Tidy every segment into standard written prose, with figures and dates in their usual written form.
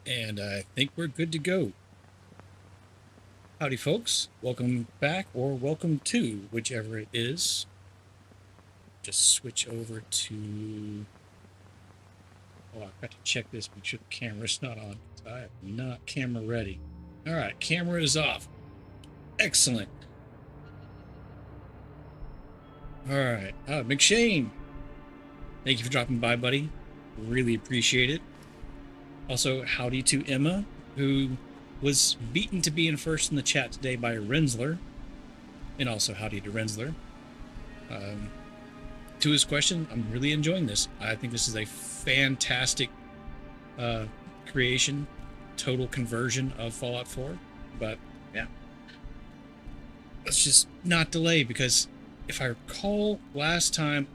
And I think we're good to go. Howdy, folks. Welcome back, or welcome to, whichever it is. Just switch over to... Oh, I've got to check this, make sure the camera's not on. I am not camera ready. All right, camera is off. Excellent. All right, McShane. Thank you for dropping by, buddy. Really appreciate it. Also, howdy to Emma, who was beaten to be in first in the chat today by Rensler. And also howdy to Rensler. To his question, I'm really enjoying this. I think this is a fantastic creation, total conversion of Fallout 4. But yeah, let's just not delay, because if I recall last time,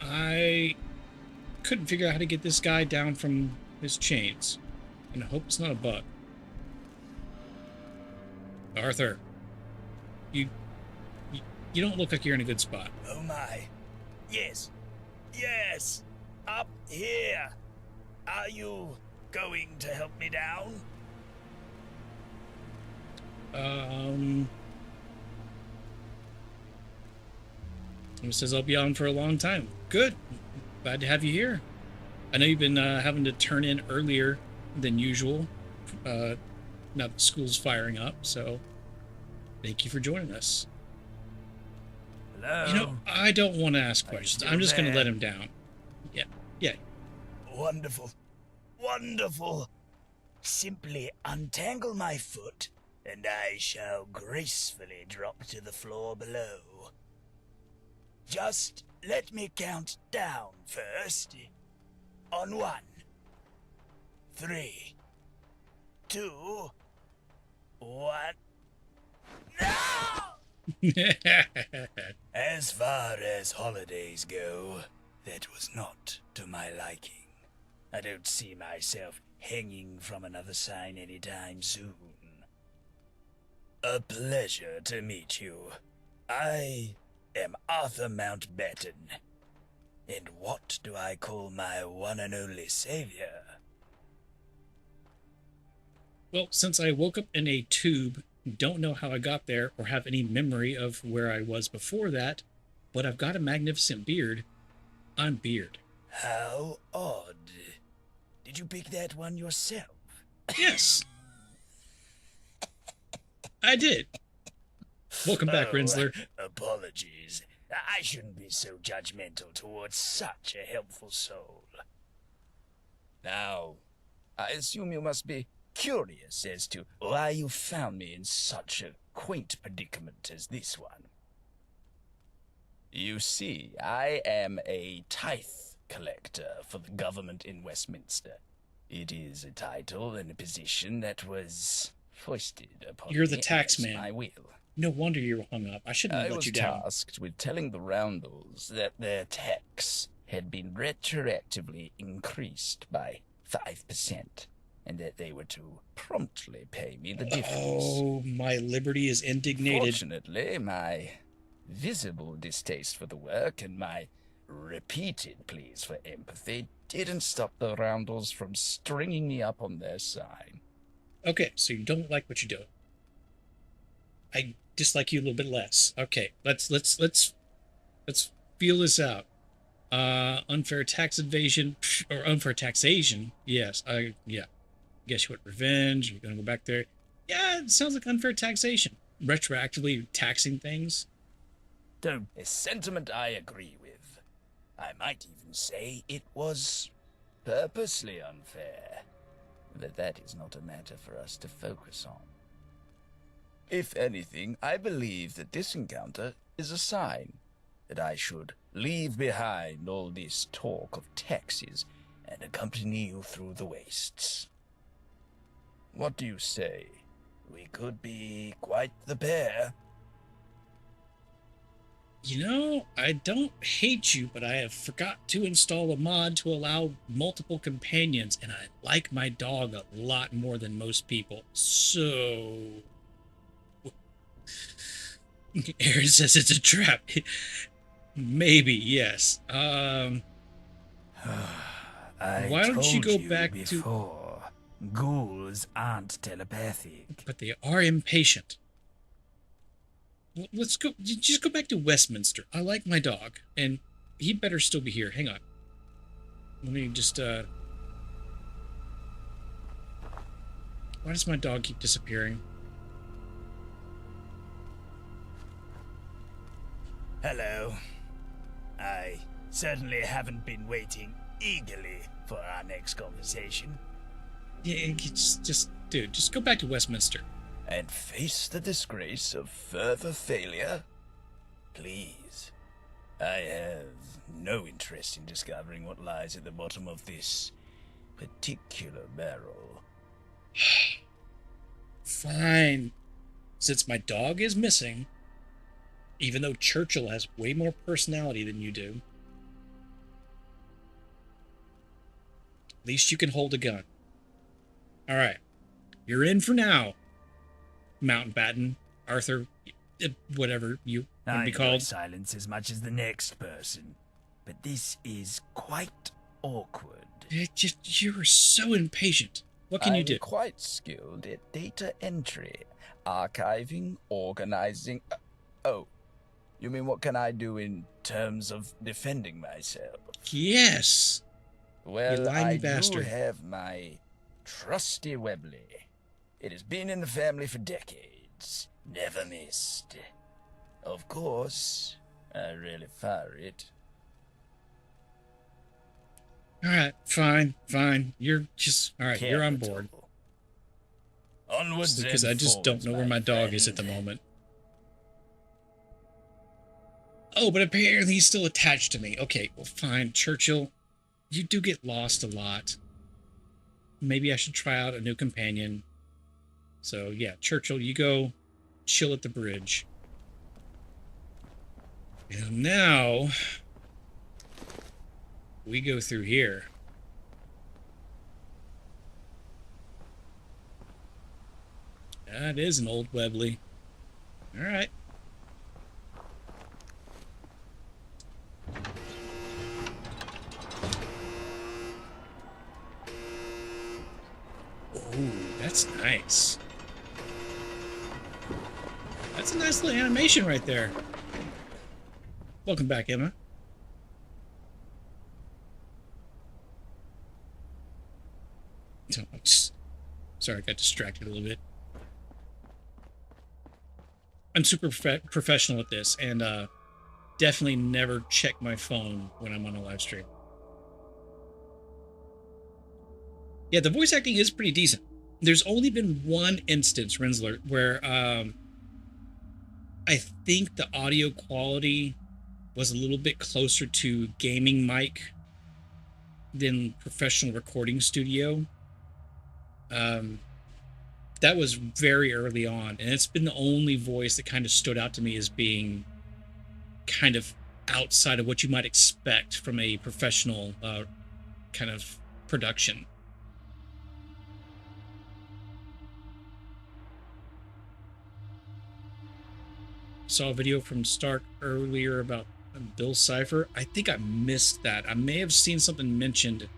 I couldn't figure out how to get this guy down from his chains. And I hope it's not a bug. Arthur, you don't look like you're in a good spot. Oh my. Yes. Yes. Up here. Are you going to help me down? It says I'll be on for a long time. Good. Glad to have you here. I know you've been having to turn in earlier than usual. Now that school's firing up, so thank you for joining us. Hello? You know, I don't want to ask questions. I'm just going to let him down. Yeah. Yeah. Wonderful. Wonderful. Simply untangle my foot, and I shall gracefully drop to the floor below. Just let me count down first. On 1, 3, 2, 1. No! As far as holidays go, that was not to my liking. I don't see myself hanging from another sign anytime soon. A pleasure to meet you. I am Arthur Mountbatten. And what do I call my one and only savior? Well, since I woke up in a tube, don't know how I got there or have any memory of where I was before that, but I've got a magnificent beard. I'm Beard. How odd. Did you pick that one yourself? Yes. I did. Welcome back, Rensler. Apologies. I shouldn't be so judgmental towards such a helpful soul. Now, I assume you must be curious as to why you found me in such a quaint predicament as this one. You see, I am a tithe collector for the government in Westminster. It is a title and a position that was foisted upon You're the me tax against man. my will. No wonder you were hung up. I shouldn't have let you down. I was tasked with telling the Roundels that their tax had been retroactively increased by 5%, and that they were to promptly pay me the difference. Oh, my liberty is indignated. Fortunately, my visible distaste for the work and my repeated pleas for empathy didn't stop the Roundels from stringing me up on their side. Okay, so you don't like what you're doing. I dislike you a little bit less. Okay, let's feel this out. Unfair tax evasion or unfair taxation. Yes, yeah. Guess you want revenge? You're gonna go back there. Yeah, it sounds like unfair taxation. Retroactively taxing things. A sentiment I agree with. I might even say it was purposely unfair. But that is not a matter for us to focus on. If anything, I believe that this encounter is a sign that I should leave behind all this talk of taxes and accompany you through the wastes. What do you say? We could be quite the pair. You know, I don't hate you, but I have forgot to install a mod to allow multiple companions, and I like my dog a lot more than most people. So... Aaron says it's a trap. Maybe, yes. Why don't you go back before Ghouls aren't telepathic. But they are impatient. Let's go. Just go back to Westminster. I like my dog, and he better still be here. Hang on. Let me just, Why does my dog keep disappearing? Hello. I certainly haven't been waiting eagerly for our next conversation. Yeah, dude, just go back to Westminster. And face the disgrace of further failure? Please. I have no interest in discovering what lies at the bottom of this particular barrel. Fine. Since my dog is missing, even though Churchill has way more personality than you do, at least you can hold a gun. Alright. You're in for now, Mountbatten, Arthur, whatever you want to be called. Silence as much as the next person, but this is quite awkward. You're so impatient. What can you do? I'm quite skilled at data entry, archiving, organizing. Oh, you mean what can I do in terms of defending myself? Yes. Well, I do have my trusty Webley. It has been in the family for decades. Never missed. Of course, I rarely fire it. Alright, fine. You're just... Alright, you're on board. Onwards because I just don't know where my dog is at the moment. Oh, but apparently he's still attached to me. Okay, well, fine. Churchill, you do get lost a lot. Maybe I should try out a new companion. So, yeah, Churchill, you go chill at the bridge. And now, we go through here. That is an old Webley. Alright. Ooh, that's nice. That's a nice little animation right there. Welcome back, Emma. Sorry, I got distracted a little bit. I'm super professional at this, and definitely never check my phone when I'm on a live stream. Yeah, the voice acting is pretty decent. There's only been one instance, Rensler, where I think the audio quality was a little bit closer to gaming mic than professional recording studio. That was very early on, and it's been the only voice that kind of stood out to me as being kind of outside of what you might expect from a professional kind of production. Saw a video from Stark earlier about Bill Cipher. I think I missed that. I may have seen something mentioned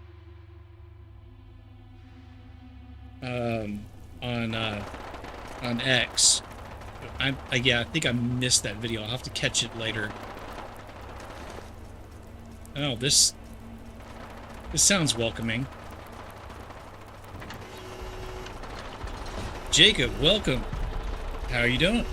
on X. Yeah, I think I missed that video. I'll have to catch it later. Oh, this sounds welcoming. Jacob, welcome. How are you doing?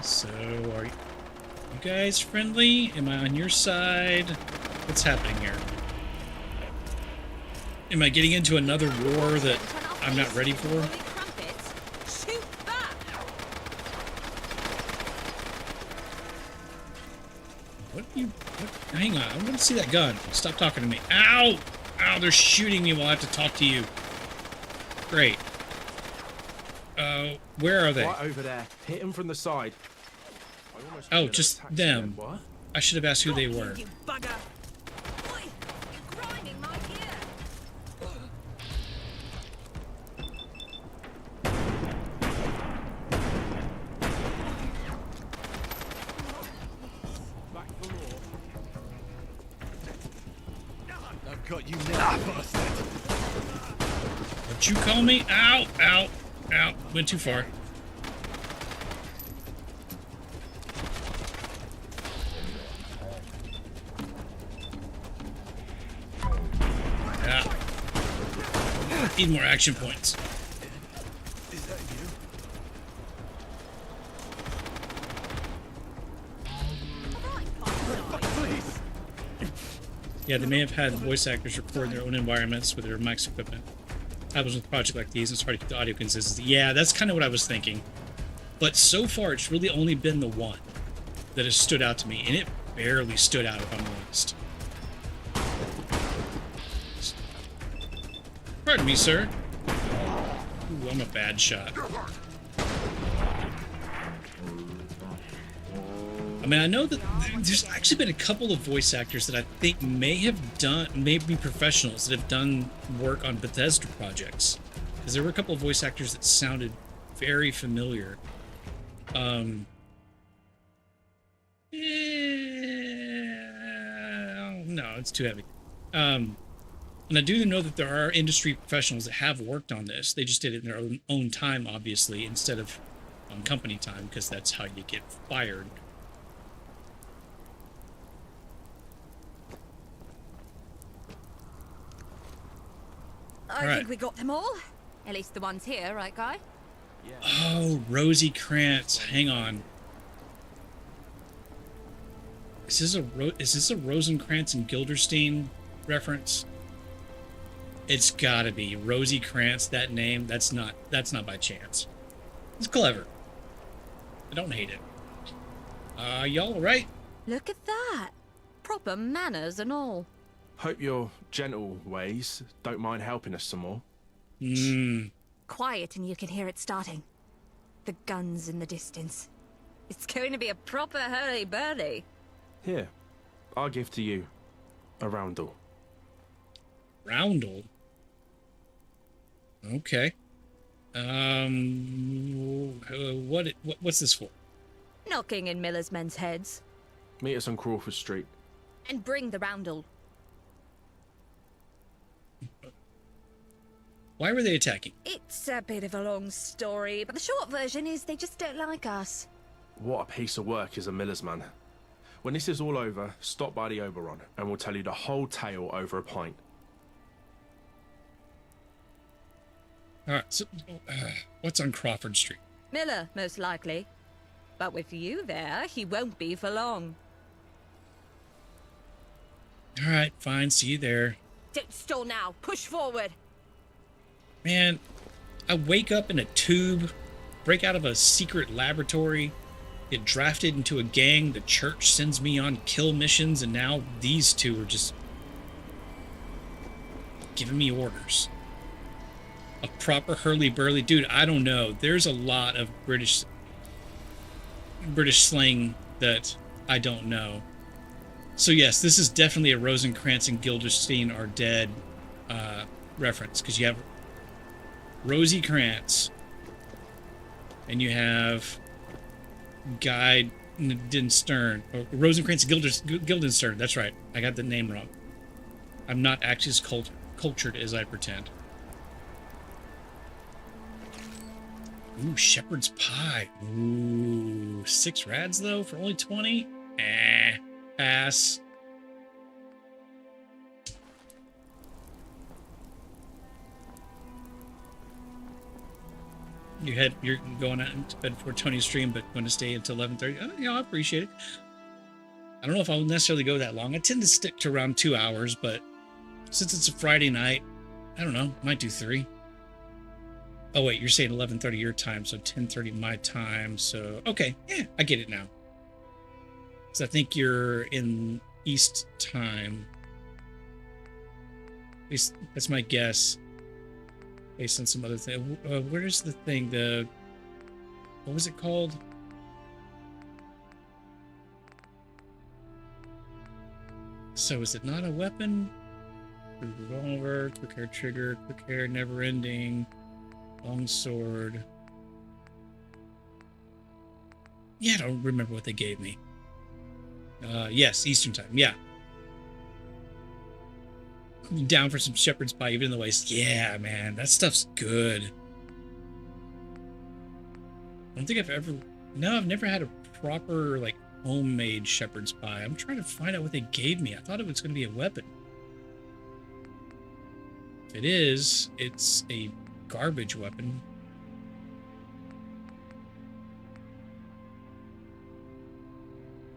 So, are you guys friendly? Am I on your side? What's happening here? Am I getting into another war that I'm not ready for? Hang on, I want to see that gun. Stop talking to me. Ow! Ow, they're shooting me while I have to talk to you. Great. Where are they? Right over there. Hit them from the side. Oh, just them. I should have asked who they were. Got you now, bastard. Don't you call me? Ow, ow, ow. Went too far. Yeah. Need more action points. Is that you? Please. Yeah, they may have had voice actors record their own environments with their mic's equipment. That was with a project like these. It's hard to keep the audio consistency. Yeah, that's kind of what I was thinking. But so far, it's really only been the one that has stood out to me, and it barely stood out, if I'm honest. Pardon me, sir. Ooh, I'm a bad shot. I mean, I know that there's actually been a couple of voice actors that I think may be professionals that have done work on Bethesda projects. Because there were a couple of voice actors that sounded very familiar. No, it's too heavy. And I do know that there are industry professionals that have worked on this. They just did it in their own time, obviously, instead of on company time, because that's how you get fired. I think we got them all. At least the ones here, right, Guy? Oh, Rosie Krantz. Hang on. Is this a Rosencrantz and Guildenstern reference? It's gotta be Rosie Krantz. That name. That's not by chance. It's clever. I don't hate it. Y'all all right? Look at that. Proper manners and all. Hope your gentle ways don't mind helping us some more. Quiet and you can hear it starting. The guns in the distance. It's going to be a proper hurly-burly. Here, I'll give to you a roundel. Roundel? Okay. What's this for? Knocking in Miller's men's heads. Meet us on Crawford Street. And bring the roundel. Why were they attacking? It's a bit of a long story, but the short version is they just don't like us. What a piece of work is a miller's man. When this is all over, stop by the Oberon, and we'll tell you the whole tale over a pint. Alright, so what's on Crawford Street? Miller, most likely. But with you there, he won't be for long. Alright, fine, see you there. Don't stall now. Push forward. Man, I wake up in a tube, break out of a secret laboratory, get drafted into a gang, the church sends me on kill missions, and now these two are just giving me orders. A proper hurly-burly. Dude, I don't know. There's a lot of British slang that I don't know. So yes, this is definitely a Rosencrantz and Guildenstern are dead reference, because you have Rosie Krantz and you have Guildenstern, or Rosencrantz and Guildenstern. That's right. I got the name wrong. I'm not actually as cultured as I pretend. Ooh, shepherd's pie. Ooh, 6 rads though for only 20? Pass. You're going out to bed before Tony's stream, but going to stay until 11:30. I appreciate it. I don't know if I'll necessarily go that long. I tend to stick to around 2 hours, but since it's a Friday night, I don't know. Might do 3. Oh wait, you're saying 11:30 your time, so 10:30 my time. So okay, yeah, I get it now. So I think you're in East time. At least that's my guess. Based on some other thing. Where's the thing? What was it called? So is it not a weapon? Revolver, quick hair trigger, quick hair never ending, long sword. Yeah, I don't remember what they gave me. Yes, Eastern time. Yeah. down for some shepherd's pie, even though yeah, man, that stuff's good. I don't think I've ever... No, I've never had a proper, like, homemade shepherd's pie. I'm trying to find out what they gave me. I thought it was going to be a weapon. If it is, it's a garbage weapon.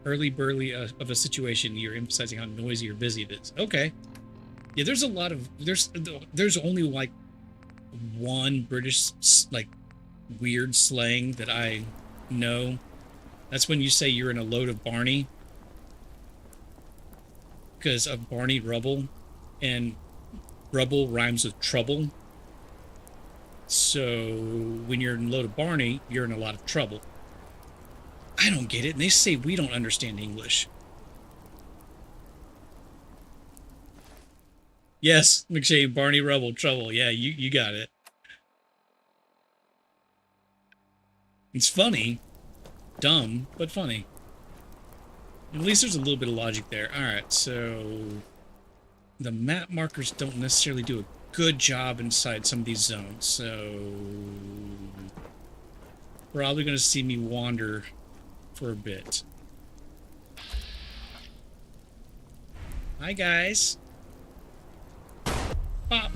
Hurly-burly of a situation, you're emphasizing how noisy or busy it is. Okay. Yeah, there's a lot of... There's only, like, one British, like, weird slang that I know. That's when you say you're in a load of Barney. Because of Barney Rubble. And rubble rhymes with trouble. So when you're in a load of Barney, you're in a lot of trouble. I don't get it. And they say we don't understand English. Yes, McShane, Barney Rubble, trouble. Yeah, you got it. It's funny. Dumb, but funny. At least there's a little bit of logic there. Alright, so... the map markers don't necessarily do a good job inside some of these zones, so... probably going to see me wander for a bit. Hi, guys. Pop.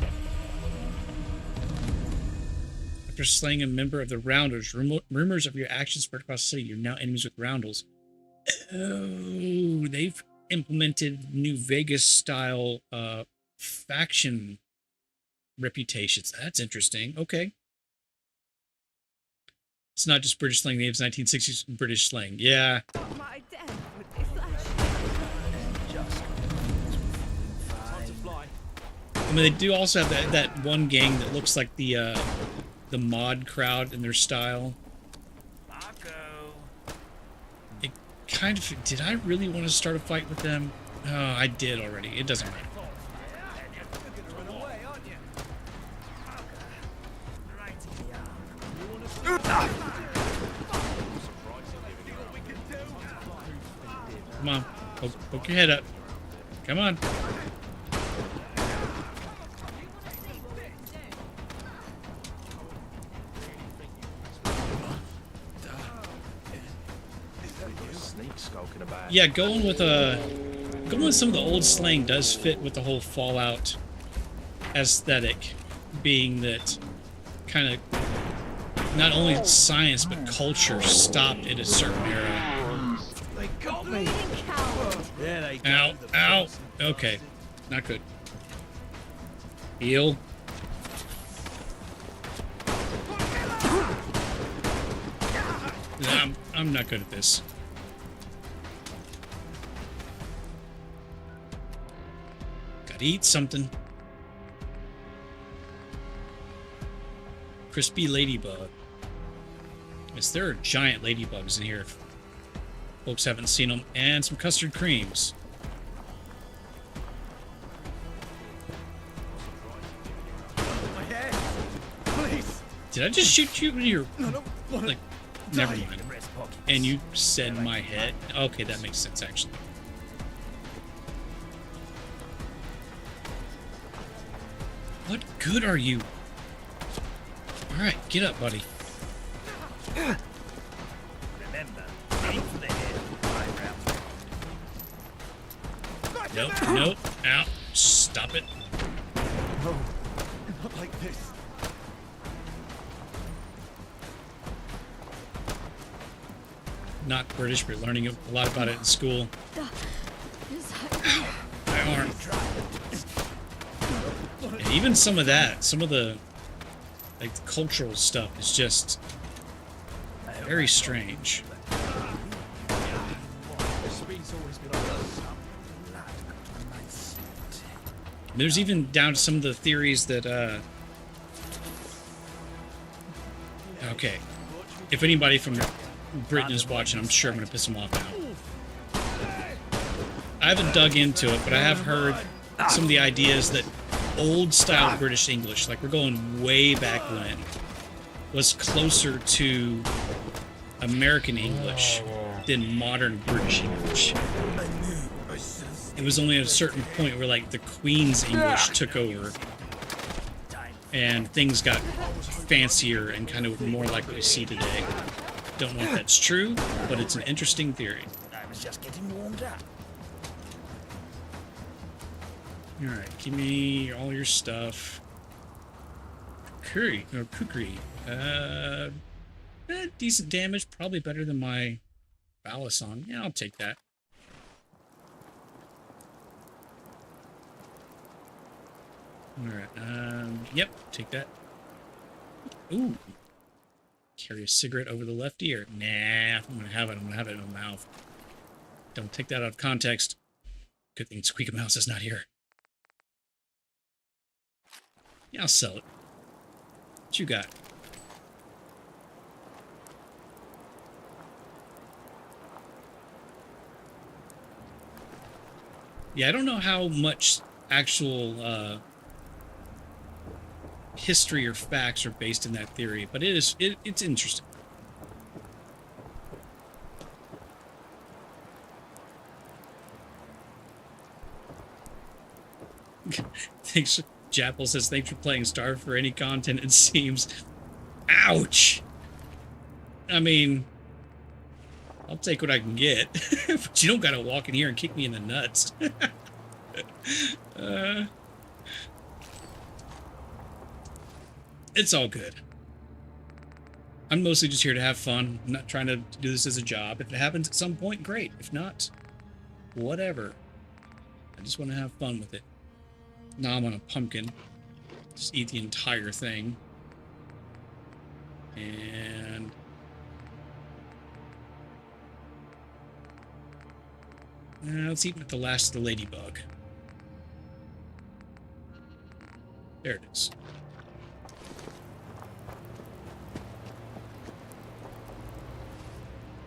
After slaying a member of the Rounders, rumors of your actions spread across the city. You're now enemies with Roundels. Oh, they've implemented New Vegas-style faction reputations. That's interesting. Okay. It's not just British slang. They have 1960s British slang. Yeah. My death would be flash. I mean, they do also have that one gang that looks like the mod crowd in their style. It kind of... did I really want to start a fight with them? Oh, I did already. It doesn't matter. Come on. Poke your head up. Come on. Yeah, going with some of the old slang does fit with the whole Fallout aesthetic, being that kind of not only science but culture stopped at a certain era. They got me. Yeah, they Ow, ow. Okay, not good. Heal. I'm not good at this. Gotta eat something. Crispy ladybug. Yes, there are giant ladybugs in here. If folks haven't seen them. And some custard creams. my head. Please. Did I just shoot you in your... I don't want to. like, never mind. And you said my head? Okay, that makes sense, actually. What good are you? Alright, get up, buddy. Remember, aim for the head. Nope, nope. Ow. Stop it. No, not like this. Not British, but learning a lot about it in school. Ow, my arm. And even some of that, some of the like the cultural stuff is just very strange. There's even down to some of the theories that okay, if anybody from Britain is watching, I'm sure I'm gonna piss them off now. I haven't dug into it, but I have heard some of the ideas that old style British English, like we're going way back when, was closer to American English than modern British English. I knew I should have it was only at a certain point where like the Queen's English took over and things got fancier and kind of more like what we see today. Don't know if that's true, but it's an interesting theory. I was just getting warmed up. Alright, give me all your stuff. Kukri. Decent damage, probably better than my Balisong. Yeah, I'll take that. Alright, yep, take that. Ooh. Carry a cigarette over the left ear. Nah, I'm gonna have it in my mouth. Don't take that out of context. Good thing Squeak Mouse is not here. Yeah, I'll sell it. What you got? Yeah, I don't know how much actual history or facts are based in that theory, but it's interesting. Thanks, Jappel says, thanks for playing Star for any content it seems. Ouch! I mean, I'll take what I can get, but you don't gotta walk in here and kick me in the nuts. It's all good. I'm mostly just here to have fun. I'm not trying to do this as a job. If it happens at some point, great. If not, whatever. I just want to have fun with it. Now I'm on a pumpkin. Just eat the entire thing. And... let's eat with the last of the ladybug. There it is.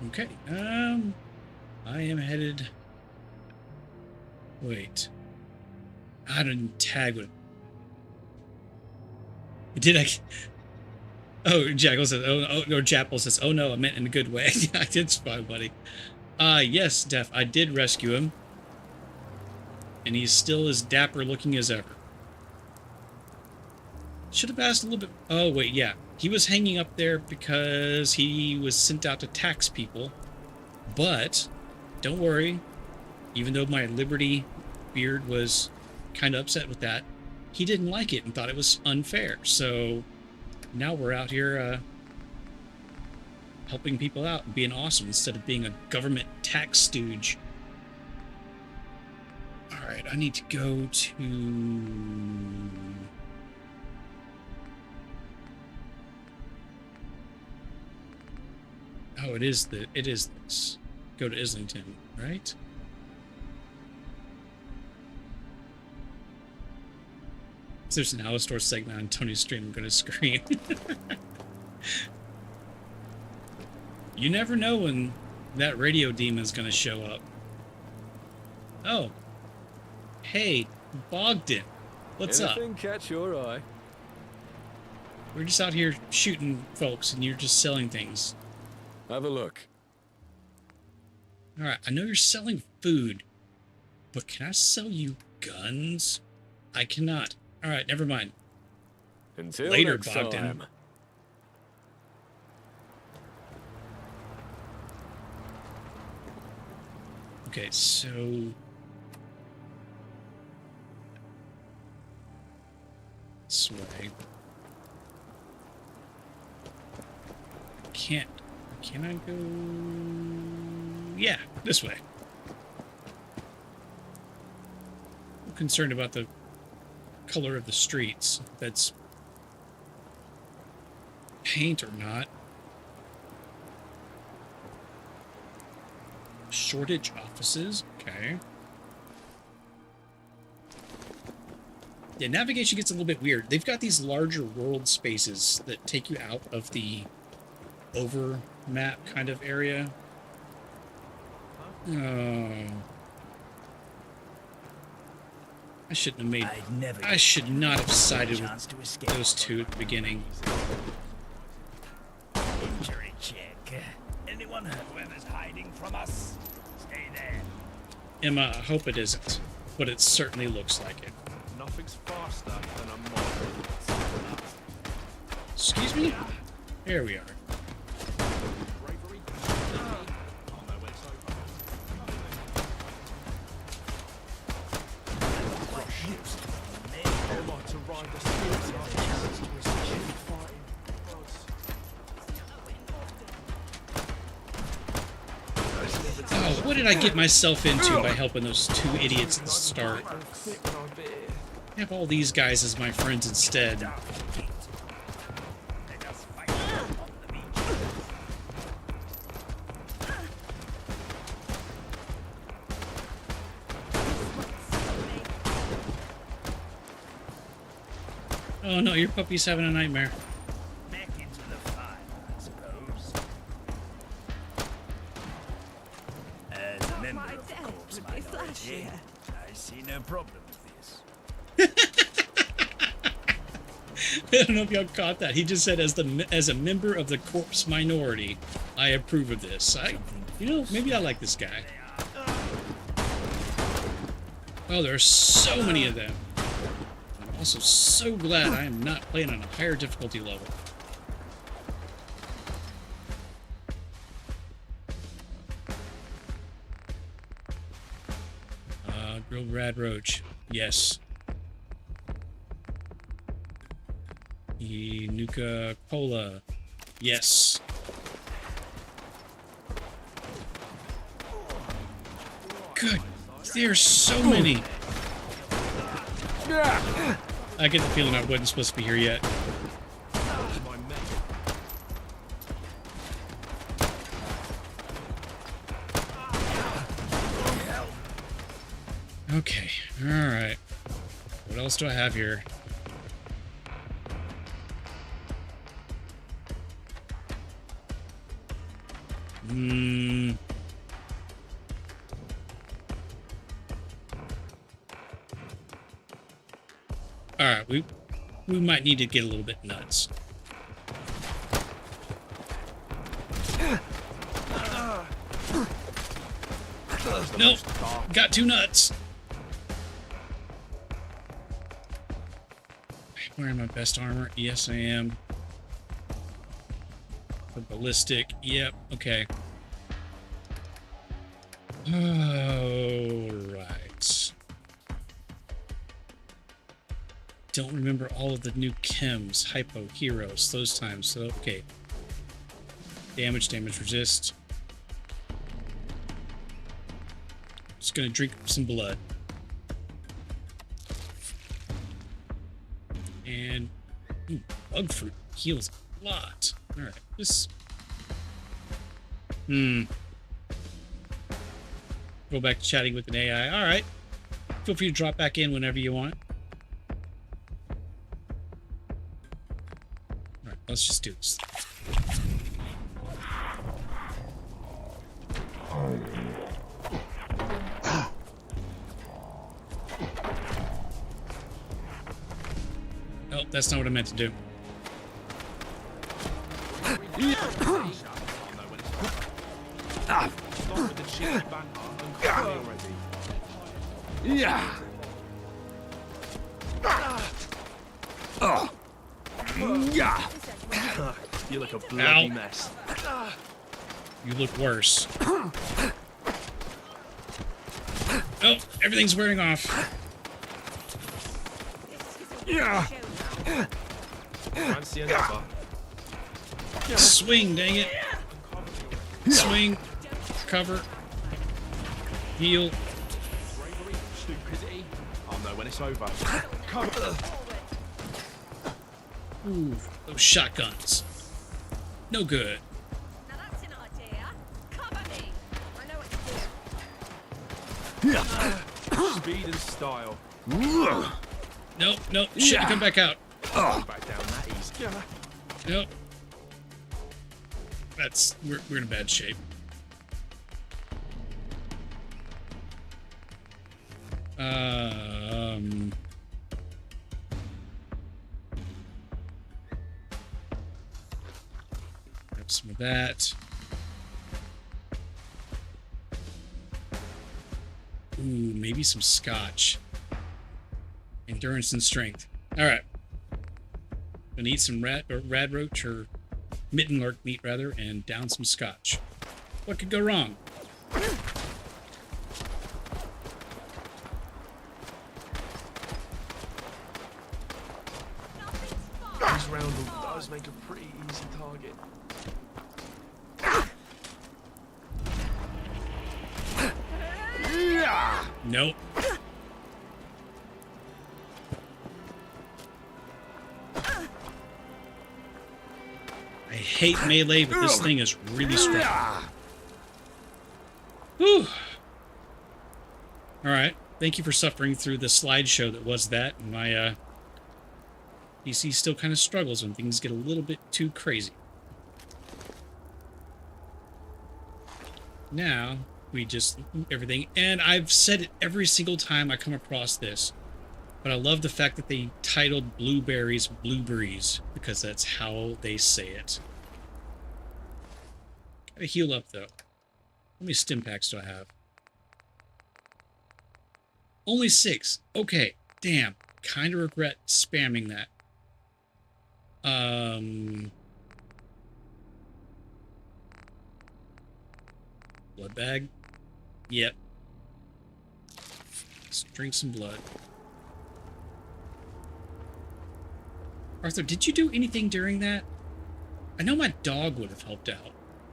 Okay, I am headed... Wait. I didn't tag with... Did I... Oh, Jackal says, oh, no, Jappel says, oh no, I meant in a good way. Yeah, I did spy, buddy. Yes, Def, I did rescue him. And he's still as dapper looking as ever. Should have asked a little bit... Oh, wait, yeah. He was hanging up there because he was sent out to tax people. But, don't worry. Even though my Liberty beard was kind of upset with that, he didn't like it and thought it was unfair. So, now we're out here, helping people out and being awesome instead of being a government tax stooge. Alright, I need to go to... Oh, it is this. Go to Islington, right? If there's an Alistor segment on Tony's stream, I'm gonna scream. You never know when that radio demon's gonna show up. Oh. Hey, Bogdan. What's up? Anything catch your eye? We're just out here shooting folks and you're just selling things. Have a look. Alright, I know you're selling food, but can I sell you guns? I cannot. Alright, never mind. Until Later, next Bogdan. time. Okay, so... This way. Can I go... Yeah, this way. I'm concerned about the color of the streets. If that's paint or not. Shortage offices. Okay. Yeah, navigation gets a little bit weird. They've got these larger world spaces that take you out of the over map kind of area. Oh. I shouldn't have made... I should not have sided with those two at the beginning. Injury check. Anyone heard whoever's hiding from us? Stay there. Emma, I hope it isn't, but it certainly looks like it. Nothing's faster than a mob. Excuse me? There we are. Bravery. I'll know when it's over. I'd like to ride the spirits of our characters to a fighting gods. Oh, what did I get myself into by helping those two idiots at the start? Click when I bit. I have all these guys as my friends instead. Oh no, your puppy's having a nightmare. Back into the fire, I suppose. As a member of the corpse minority, I see no problem with this. I don't know if y'all caught that. He just said, as a member of the corpse minority, I approve of this. Maybe I like this guy. Oh, there's so many of them. I'm also so glad I am not playing on a higher difficulty level. Grilled rad roach. Yes. Nuka Cola. Yes. Good. There's so many. I get the feeling I wasn't supposed to be here yet. My mate. Okay. Alright. What else do I have here? Alright, we might need to get a little bit nuts. Nope. Got too nuts. Wearing my best armor? Yes, I am. The ballistic. Yep. Okay. Alright. Don't remember all of the new chems, hypo, heroes, those times. So, okay. Damage resist. Just gonna drink some blood. And bug fruit heals a lot. Alright, this... Go back to chatting with an AI. Alright. Feel free to drop back in whenever you want. Alright, let's just do this. Oh, that's not what I meant to do. Stop with the cheeky banter and come already. Yeah. Yeah. You look a bloody Ow. mess. You look worse. Oh, everything's wearing off. Yeah. Fancy another. Swing, dang it. Swing. Cover. Heal. Bravery, stupidity. I'll know when it's over. Come. Ooh, those shotguns. No good. Now that's an idea. Cover me. I know what to do. Speed and style. Nope, nope. Shit, come back out. Back down that easy. Nope. We're in bad shape. Grab some of that. Ooh, maybe some scotch. Endurance and strength. Alright. Gonna eat some rad roach, or mittenlark meat, rather, and down some scotch. What could go wrong? This roundel does make a pretty easy target. Yeah. Nope. I hate melee, but this thing is really strong. Whew. Alright. Thank you for suffering through the slideshow that was that. My PC still kind of struggles when things get a little bit too crazy. Now, we just everything. And I've said it every single time I come across this. But I love the fact that they titled blueberries blueberries, because that's how they say it. Gotta heal up, though. How many stim packs do I have? Only 6. Okay, damn. Kind of regret spamming that. Blood bag? Yep. Let's drink some blood. Arthur, did you do anything during that? I know my dog would have helped out.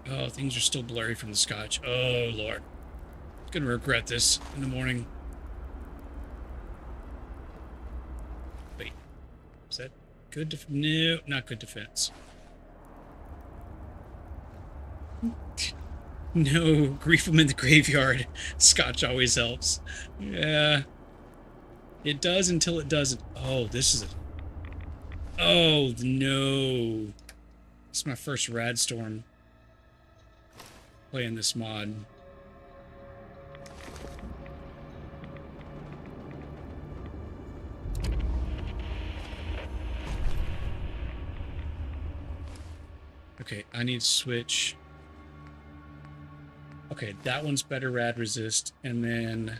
Oh, things are still blurry from the scotch. Oh, Lord. I'm gonna regret this in the morning. Wait. Is that good defense? No, not good defense. No, grief him in the graveyard. Scotch always helps. Yeah. It does until it doesn't. Oh, this is a... Oh, no. It's my first Rad Storm playing this mod. Okay, I need to switch. Okay, that one's better rad resist, and then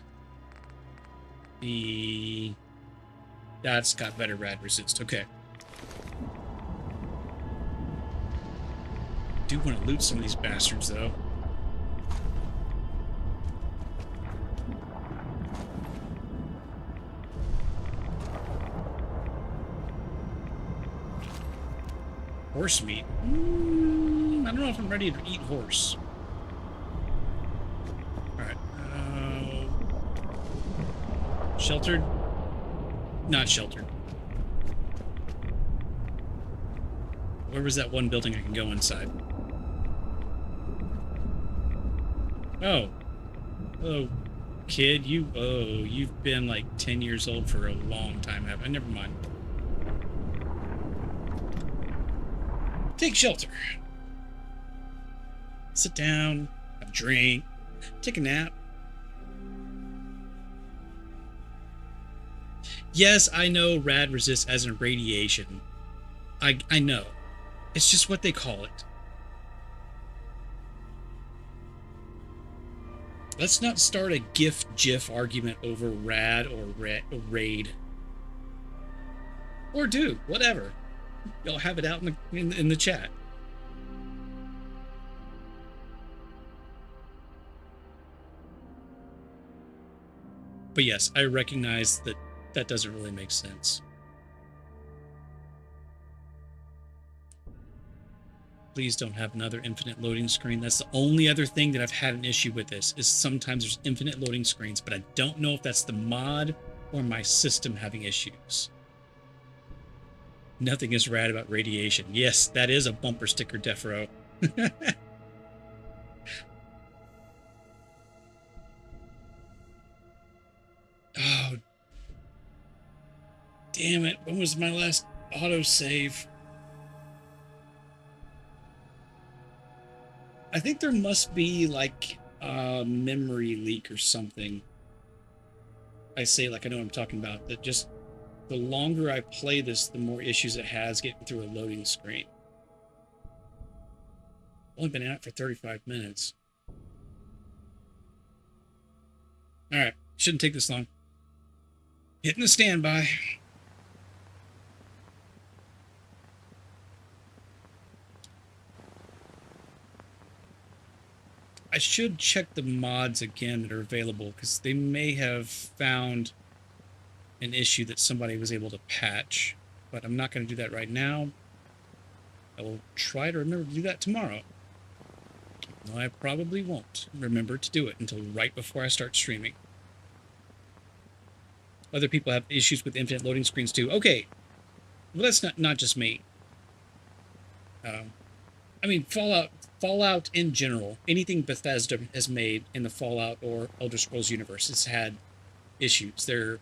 that's got better rad resist. Okay. Do want to loot some of these bastards, though. Horse meat. I don't know if I'm ready to eat horse. Alright. Sheltered? Not sheltered. Where was that one building I can go inside? Oh. Hello, kid. You've been like 10 years old for a long time, haven't I? Never mind. Take shelter. Sit down, have a drink, take a nap. Yes, I know rad resist as in radiation. I know. It's just what they call it. Let's not start a GIF argument over rad or raid. Or do, whatever. Y'all have it out in the chat. But yes, I recognize that that doesn't really make sense. Please don't have another infinite loading screen. That's the only other thing that I've had an issue with this, is sometimes there's infinite loading screens, but I don't know if that's the mod or my system having issues. Nothing is rad about radiation. Yes, that is a bumper sticker, Defro. Oh, damn it. When was my last autosave? I think there must be like a memory leak or something. I say like I know what I'm talking about. That just the longer I play this, the more issues it has getting through a loading screen. Only been out for 35 minutes. Alright, Shouldn't take this long. Hitting the standby. I should check the mods again that are available, because they may have found an issue that somebody was able to patch. But I'm not going to do that right now. I will try to remember to do that tomorrow. No, I probably won't remember to do it until right before I start streaming. Other people have issues with infinite loading screens too. Okay, well that's not just me. I mean, Fallout in general, anything Bethesda has made in the Fallout or Elder Scrolls universe has had issues. Their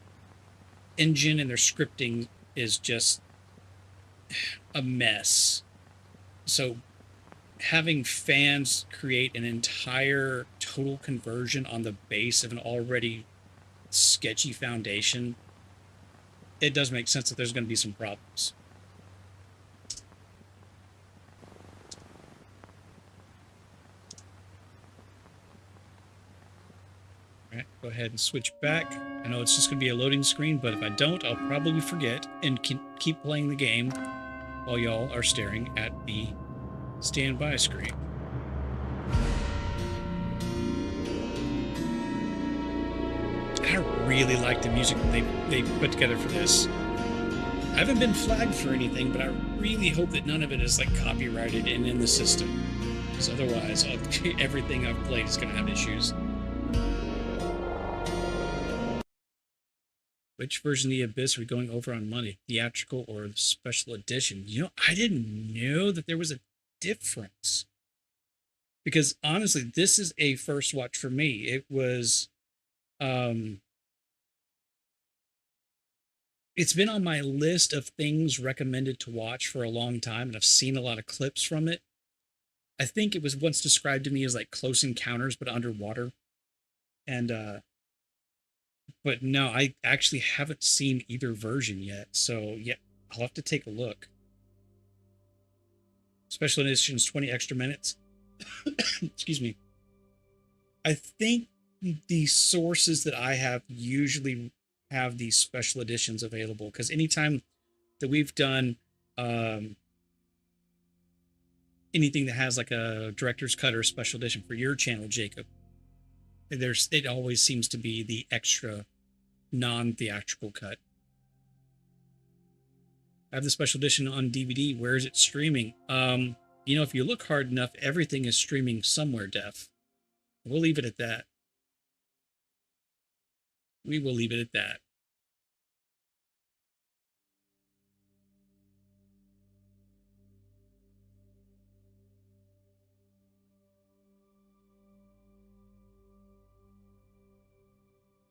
engine and their scripting is just a mess. So having fans create an entire total conversion on the base of an already sketchy foundation, it does make sense that there's going to be some problems. All right, go ahead and switch back. I know it's just going to be a loading screen, but if I don't, I'll probably forget and keep playing the game while y'all are staring at the standby screen. I really like the music that they put together for this. I haven't been flagged for anything, but I really hope that none of it is like copyrighted and in the system, because otherwise everything I've played is going to have issues. Which version of the Abyss are we going over on Monday? Theatrical or the special edition? You know, I didn't know that there was a difference. Because honestly, this is a first watch for me. It was it's been on my list of things recommended to watch for a long time, and I've seen a lot of clips from it. I think it was once described to me as like Close Encounters but underwater. And but no, I actually haven't seen either version yet. So yeah, I'll have to take a look. Special edition's 20 extra minutes. Excuse me. I think the sources that I have usually have these special editions available, because anytime that we've done anything that has like a director's cut or a special edition for your channel, Jacob, it always seems to be the extra non-theatrical cut. I have the special edition on DVD. Where is it streaming? You know, if you look hard enough, everything is streaming somewhere, Def. We'll leave it at that. We will leave it at that.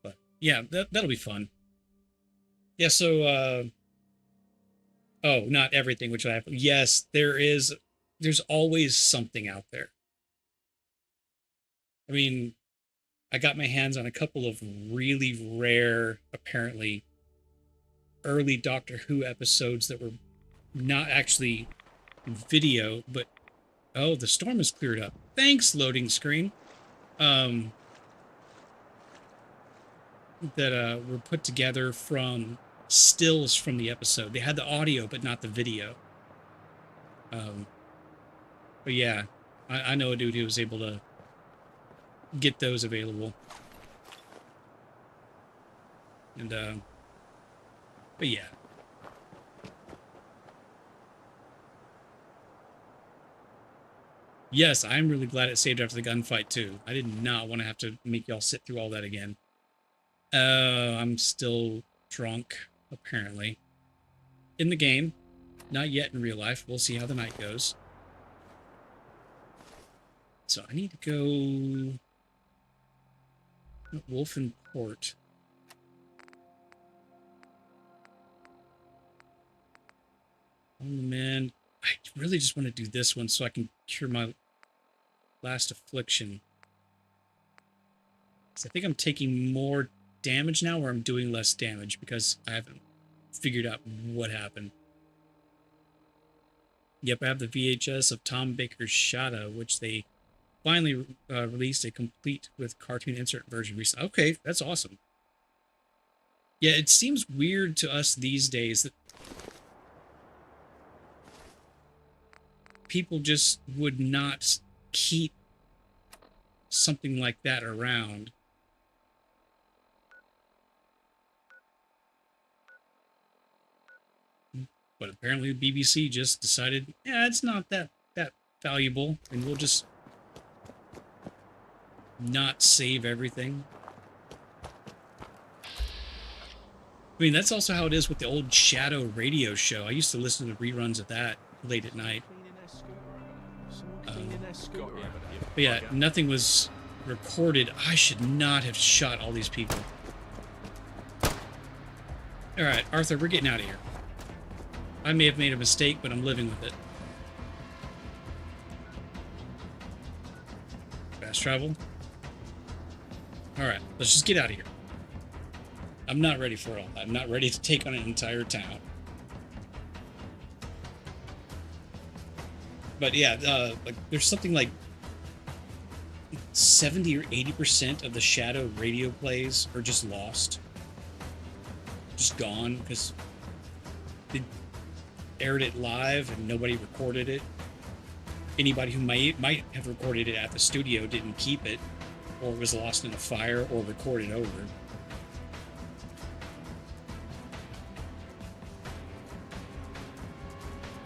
But yeah, that'll be fun. Yeah, so oh, not everything, which I have. Yes, there's always something out there. I mean, I got my hands on a couple of really rare, apparently, early Doctor Who episodes that were not actually video, but oh, the storm has cleared up. Thanks, loading screen. That were put together from stills from the episode. They had the audio, but not the video. But yeah, I know a dude who was able to get those available. And but yeah. Yes, I'm really glad it saved after the gunfight too. I did not want to have to make y'all sit through all that again. I'm still drunk, apparently. In the game. Not yet in real life. We'll see how the night goes. So I need to go Wolfen Port. Oh man, I really just want to do this one so I can cure my last affliction. So I think I'm taking more damage now, or I'm doing less damage because I haven't figured out what happened. Yep, I have the VHS of Tom Baker's Shada, which they finally released a complete with cartoon insert version recently. Okay, that's awesome. Yeah, it seems weird to us these days that people just would not keep something like that around. But apparently the BBC just decided, yeah, it's not that valuable, and we'll just not save everything. I mean, that's also how it is with the old Shadow radio show. I used to listen to reruns of that late at night. But yeah, nothing was recorded. I should not have shot all these people. Alright, Arthur, we're getting out of here. I may have made a mistake, but I'm living with it. Fast travel. Alright, let's just get out of here. I'm not ready for all that. I'm not ready to take on an entire town. But yeah, like there's something like 70 or 80% of the Shadow radio plays are just lost. Just gone because they aired it live and nobody recorded it. Anybody who might have recorded it at the studio didn't keep it, or was lost in a fire or recorded over.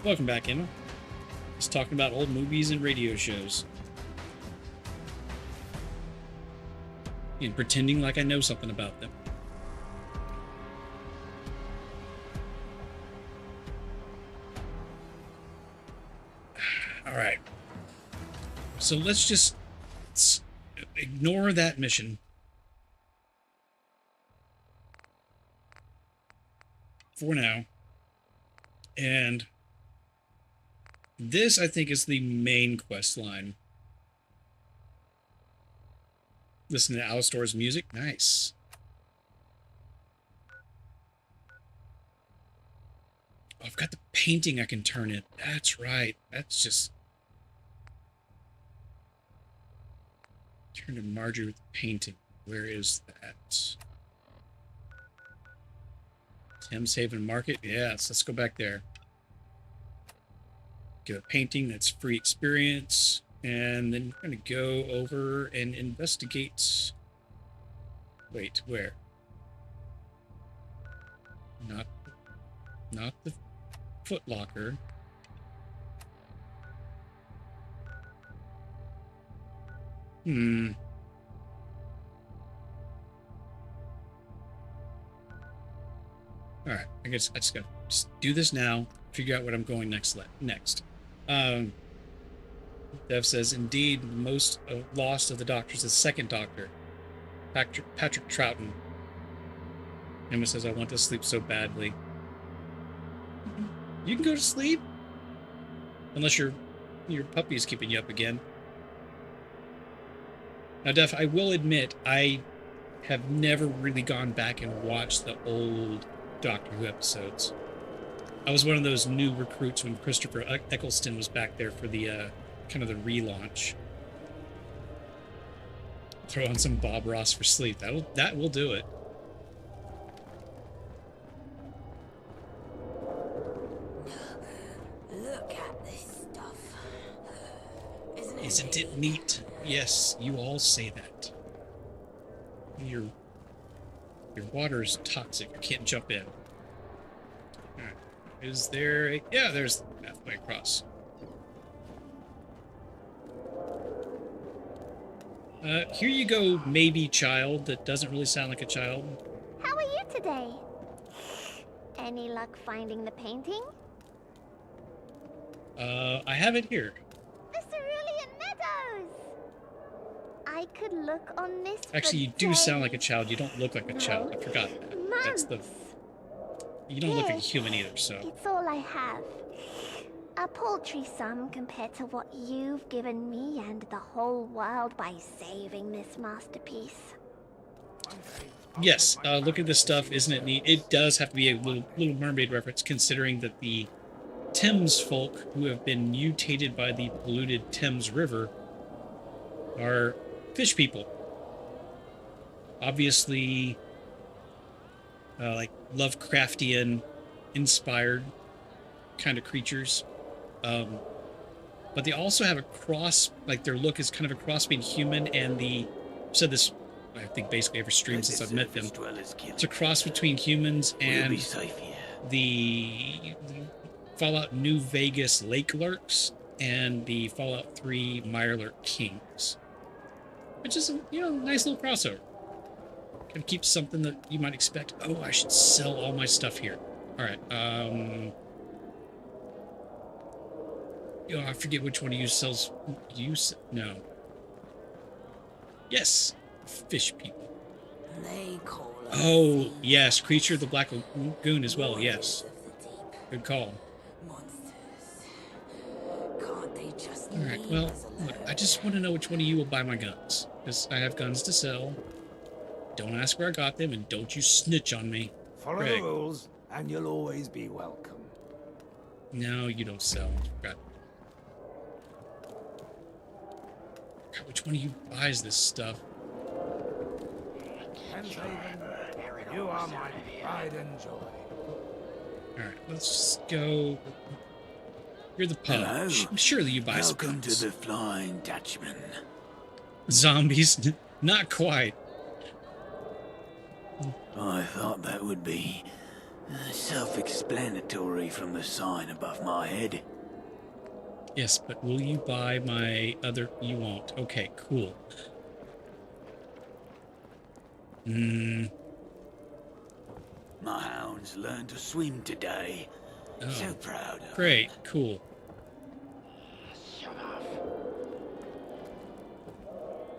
Welcome back, Emma. Just talking about old movies and radio shows. And pretending like I know something about them. Alright. So let's just ignore that mission. For now. And this, I think, is the main quest line. Listen to Alistor's music. Nice. Oh, I've got the painting I can turn in. That's right. That's just... Turn to Marjorie with the painting. Where is that? Thames Haven Market? Yes, let's go back there. Get a painting that's free experience. And then we're going to go over and investigate... Wait, where? Not the Foot Locker. Alright, I guess I just gotta do this now, figure out what I'm going next. Dev says, indeed, most lost of the doctors is second doctor, Patrick Troughton. Emma says, I want to sleep so badly. You can go to sleep. Unless your puppy is keeping you up again. Now, Def, I will admit, I have never really gone back and watched the old Doctor Who episodes. I was one of those new recruits when Christopher Eccleston was back there for the kind of the relaunch. Throw on some Bob Ross for sleep. That will do it. Look at this stuff. Isn't it neat? Yes, you all say that. Your water is toxic. I can't jump in. Alright. Is there a... Yeah, there's the pathway across. Here you go, maybe child. That doesn't really sound like a child. How are you today? Any luck finding the painting? I have it here. The Cerulean Meadows! I could look on this. Actually, you do sound like a child. You don't look like a child. I forgot that. That's the... You don't look like a human either, so... It's all I have. A paltry sum compared to what you've given me and the whole world by saving this masterpiece. Yes, look at this stuff. Isn't it neat? It does have to be a Little Mermaid reference, considering that the Thames folk, who have been mutated by the polluted Thames River, are fish people. Obviously, like Lovecraftian inspired kind of creatures. But they also have a cross, like their look is kind of a cross between human and I've said this, I think basically every stream since I've met them. It's a cross between humans and the Fallout New Vegas Lake Lurks and the Fallout 3 Mirelurk Kings, which is a nice little crossover. Kind of keeps something that you might expect. Oh, I should sell all my stuff here. All right. I forget which one of you sells. No. Yes, fish people. They call us Oh, yes, creature of the Black Lagoon as well. Yes, of the deep good call. monsters. Can't they just All right. leave Well, us alone? look, I just want to know which one of you will buy my guns, because I have guns to sell. Don't ask where I got them, and don't you snitch on me. Follow Greg. the rules, and you'll always be welcome. No, you don't sell. God, which one of you buys this stuff? Penhaven, you are my pride and joy. All right, let's just go. You're the pub. Hello. Surely you buy some Welcome to guns. the Flying Dutchman. Zombies? Not quite. I thought that would be self-explanatory from the sign above my head. Yes, but will you buy my other... You won't. Okay, cool. My hounds learned to swim today. Oh, So proud of them. great, cool.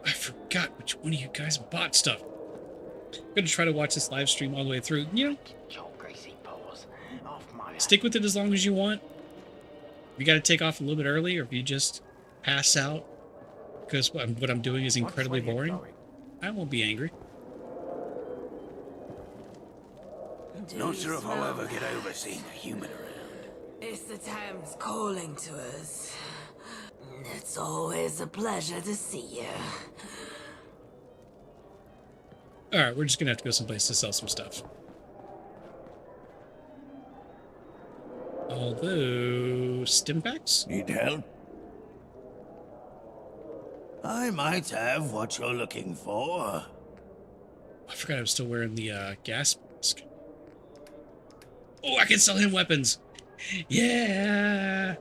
I forgot which one of you guys bought stuff. I'm gonna try to watch this live stream all the way through. Stick with it as long as you want. If you gotta take off a little bit early, or if you just pass out because what I'm doing is incredibly boring, I won't be angry. Not sure if I'll ever get over seeing a human around. It's the Thames calling to us. It's always a pleasure to see you. Alright, we're just gonna have to go someplace to sell some stuff. Although... Stimpaks? Need help? I might have what you're looking for. I forgot I was still wearing the gas mask. Oh, I can sell him weapons! Yeah!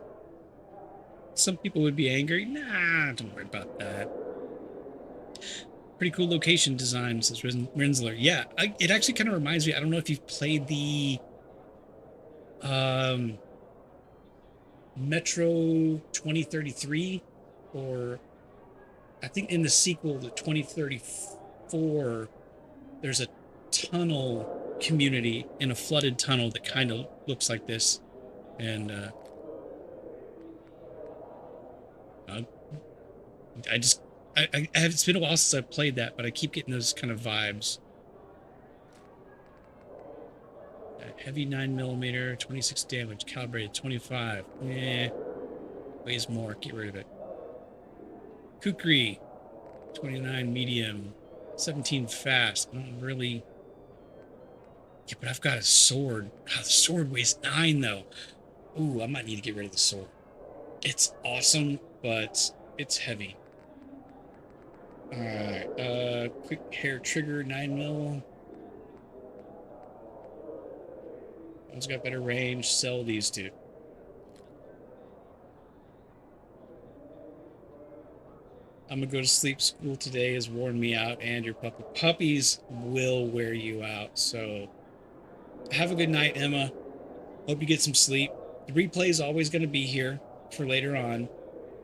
Some people would be angry. Nah, don't worry about that. Pretty cool location design, says Rinsler. Yeah, it actually kind of reminds me, I don't know if you've played the Metro 2033, or I think in the sequel to 2034, there's a tunnel community in a flooded tunnel that kind of looks like this. And it's been a while since I've played that, but I keep getting those kind of vibes. Heavy 9mm, 26 damage, calibrated 25. Weighs more, get rid of it. Kukri, 29 medium, 17 fast. I don't really... Yeah, but I've got a sword. Oh, the sword weighs 9 though. Ooh, I might need to get rid of the sword. It's awesome, but it's heavy. Alright, quick hair trigger, 9mm. One's got better range, sell these two. I'm gonna go to sleep. School today has worn me out, and your puppy. Puppies will wear you out, so have a good night, Emma. Hope you get some sleep. The replay is always going to be here for later on.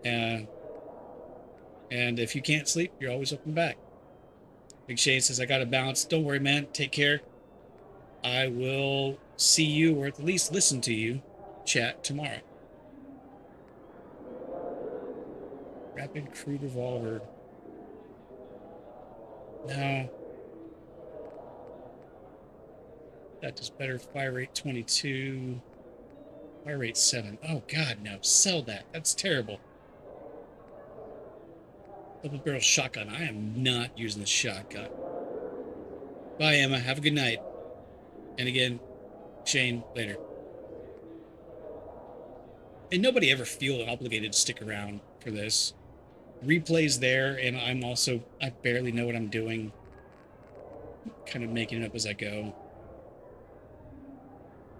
And if you can't sleep, you're always welcome back. Big Shane says, I got to bounce. Don't worry, man. Take care. I will see you, or at least listen to you, chat tomorrow. Rapid crude revolver. No. That does better. Fire rate 22. Fire rate 7. Oh, God, no. Sell that. That's terrible. Double barrel shotgun. I am not using the shotgun. Bye, Emma. Have a good night. And again, Shane, later. And nobody ever feel obligated to stick around for this. Replay's there, and I barely know what I'm doing. Kind of making it up as I go.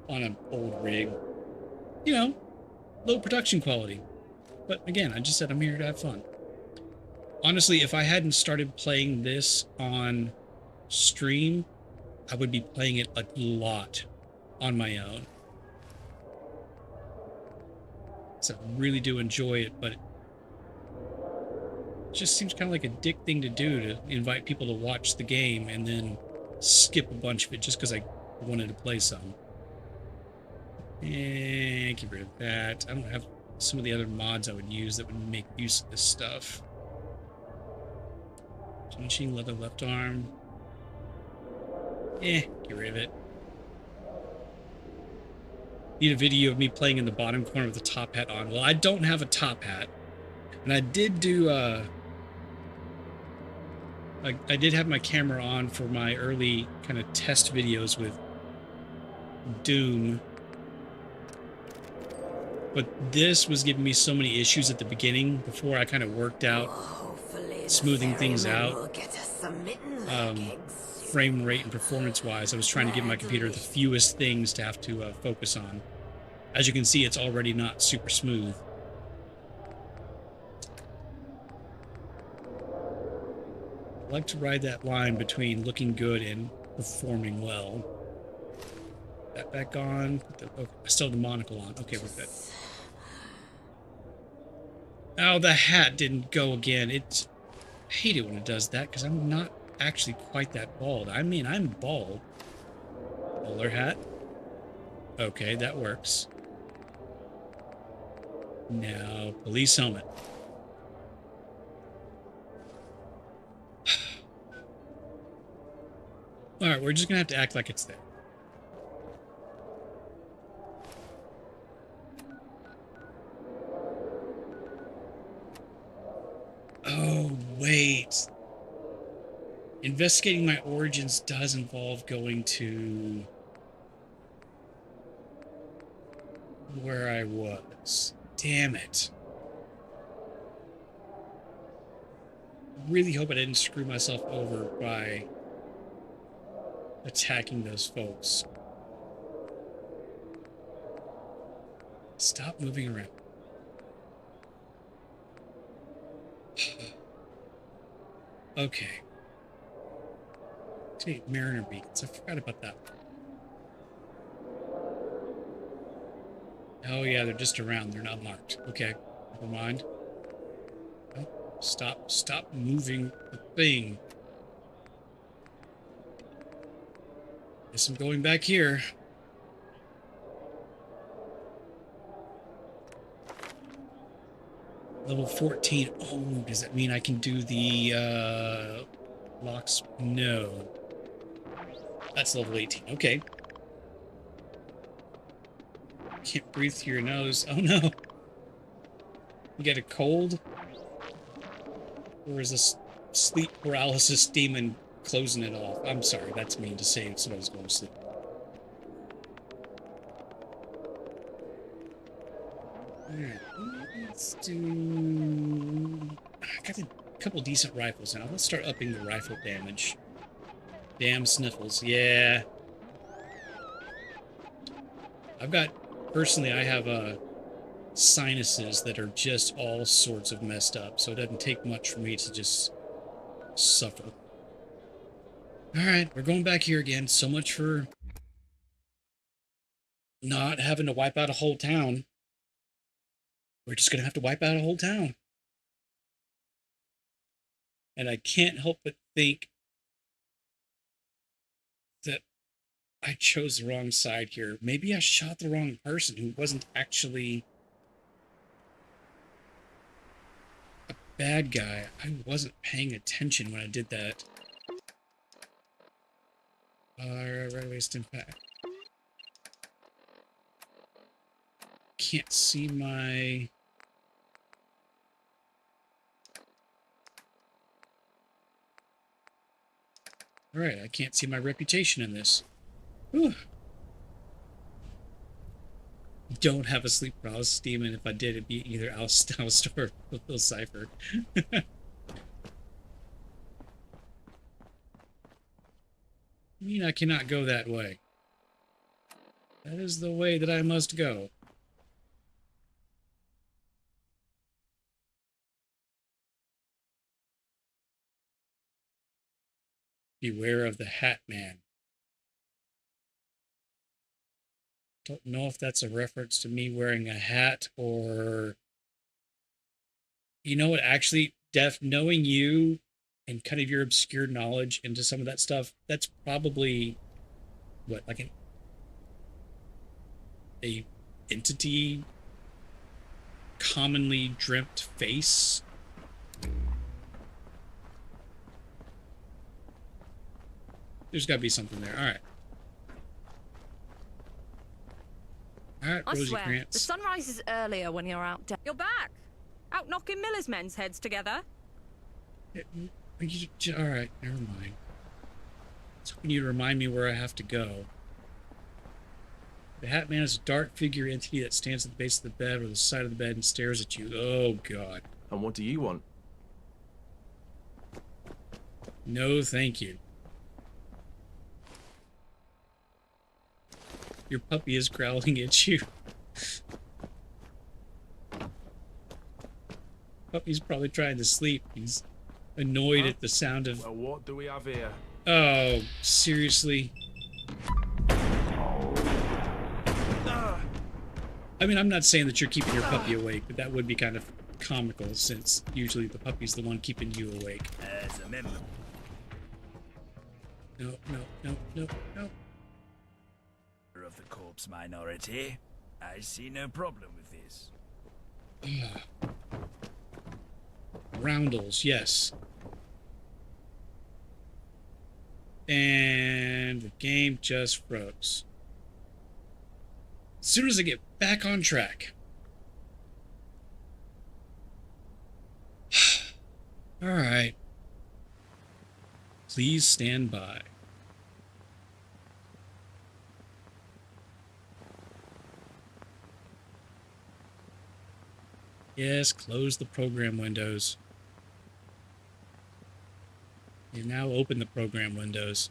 On an old rig. You know, low production quality. But again, I just said I'm here to have fun. Honestly, if I hadn't started playing this on stream, I would be playing it a lot on my own. So I really do enjoy it, but it just seems kind of like a dick thing to do, to invite people to watch the game and then skip a bunch of it just because I wanted to play some. And get rid of that. I don't have some of the other mods I would use that would make use of this stuff. Machine leather left arm. Get rid of it. Need a video of me playing in the bottom corner with the top hat on. Well, I don't have a top hat. And I did do, I did have my camera on for my early kind of test videos with Doom. But this was giving me so many issues at the beginning before I kind of worked out smoothing things out. Frame rate and performance wise, I was trying to give my computer the fewest things to have to focus on. As you can see, it's already not super smooth. I like to ride that line between looking good and performing well. That back on. Okay, I still have the monocle on. Okay, we're good. Oh, the hat didn't go again. I hate it when it does that because I'm not actually quite that bald. I mean, I'm bald. Bowler hat. Okay, that works. Now, police helmet. Alright, we're just gonna have to act like it's there. Oh, wait. Investigating my origins does involve going to where I was. Damn it. Really hope I didn't screw myself over by attacking those folks. Stop moving around. Okay. Take Mariner beacons. I forgot about that. Oh yeah, they're just around. They're not marked. Okay, never mind. Oh, stop moving the thing. Guess I'm going back here. Level 14. Oh, does that mean I can do the locks? No. That's level 18. Okay. Can't breathe through your nose. Oh no. You get a cold? Or is this sleep paralysis demon closing it off? I'm sorry, that's mean to say if somebody's going to sleep. Alright, let's do... I got a couple decent rifles now. Let's start upping the rifle damage. Damn sniffles. Yeah. Personally, I have sinuses that are just all sorts of messed up, so it doesn't take much for me to just suffer. Alright, we're going back here again. So much for not having to wipe out a whole town. We're just gonna have to wipe out a whole town. And I can't help but think that I chose the wrong side here. Maybe I shot the wrong person who wasn't actually a bad guy. I wasn't paying attention when I did that. Right away, impact. Can't see my... Alright, I can't see my reputation in this. Whew. Don't have a sleep paralysis demon. If I did, it'd be either Alistar or Phil Cipher. I mean, I cannot go that way. That is the way that I must go. Beware of the Hat Man. Don't know if that's a reference to me wearing a hat or... You know what, actually, knowing you and kind of your obscure knowledge into some of that stuff, that's probably, what, like a entity commonly dreamt face? There's got to be something there. All right. All right, I Rosie swear, Grants. the sun rises earlier when you're out. You're back, out knocking Miller's men's heads together. All right, never mind. I was hoping you to remind me where I have to go. The Hat Man is a dark figure entity that stands at the base of the bed or the side of the bed and stares at you. Oh, God. And what do you want? No, thank you. Your puppy is growling at you. Puppy's probably trying to sleep. He's annoyed at the sound of... Well, what do we have here? Oh, seriously? I mean, I'm not saying that you're keeping your puppy awake, but that would be kind of comical, since usually the puppy's the one keeping you awake. As a member. No, no, no, no, no. Of the corpse minority, I see no problem with this. Roundels, yes. And the game just froze. As soon as I get back on track. All right. Please stand by. Yes, close the program windows. You now open the program windows.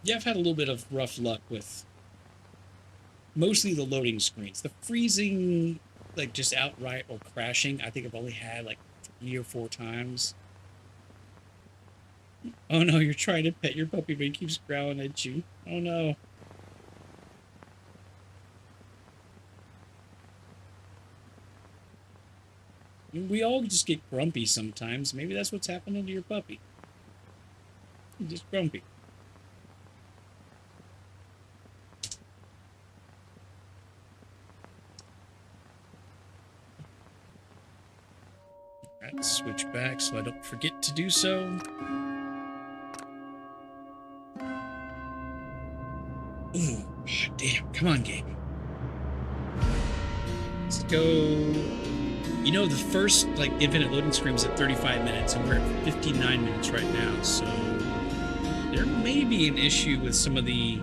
Yeah, I've had a little bit of rough luck with mostly the loading screens. The freezing, like just outright or crashing, I think I've only had like 3 or 4 times. Oh no, you're trying to pet your puppy, but he keeps growling at you. Oh no. We all just get grumpy sometimes. Maybe that's what's happening to your puppy. He's just grumpy. Alright, switch back so I don't forget to do so. Ooh, damn. Come on, game. Let's go. You know, the first, like, infinite loading screen was at 35 minutes, and we're at 59 minutes right now, so there may be an issue with some of the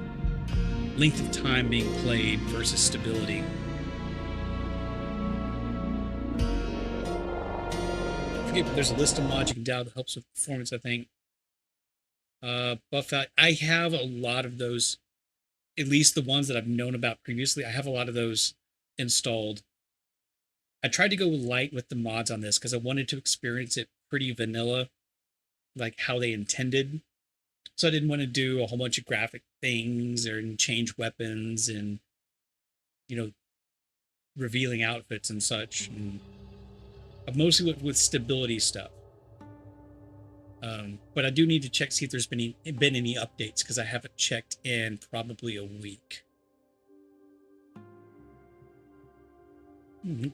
length of time being played versus stability. I forget, but there's a list of mods you can download that helps with performance, I think. Buff out. I have a lot of those, at least the ones that I've known about previously. I have a lot of those installed. I tried to go light with the mods on this because I wanted to experience it pretty vanilla, like how they intended. So I didn't want to do a whole bunch of graphic things or change weapons and, you know, revealing outfits and such. And I've mostly went with stability stuff. But I do need to check, see if there's been any updates, because I haven't checked in probably a week. Mm-hmm.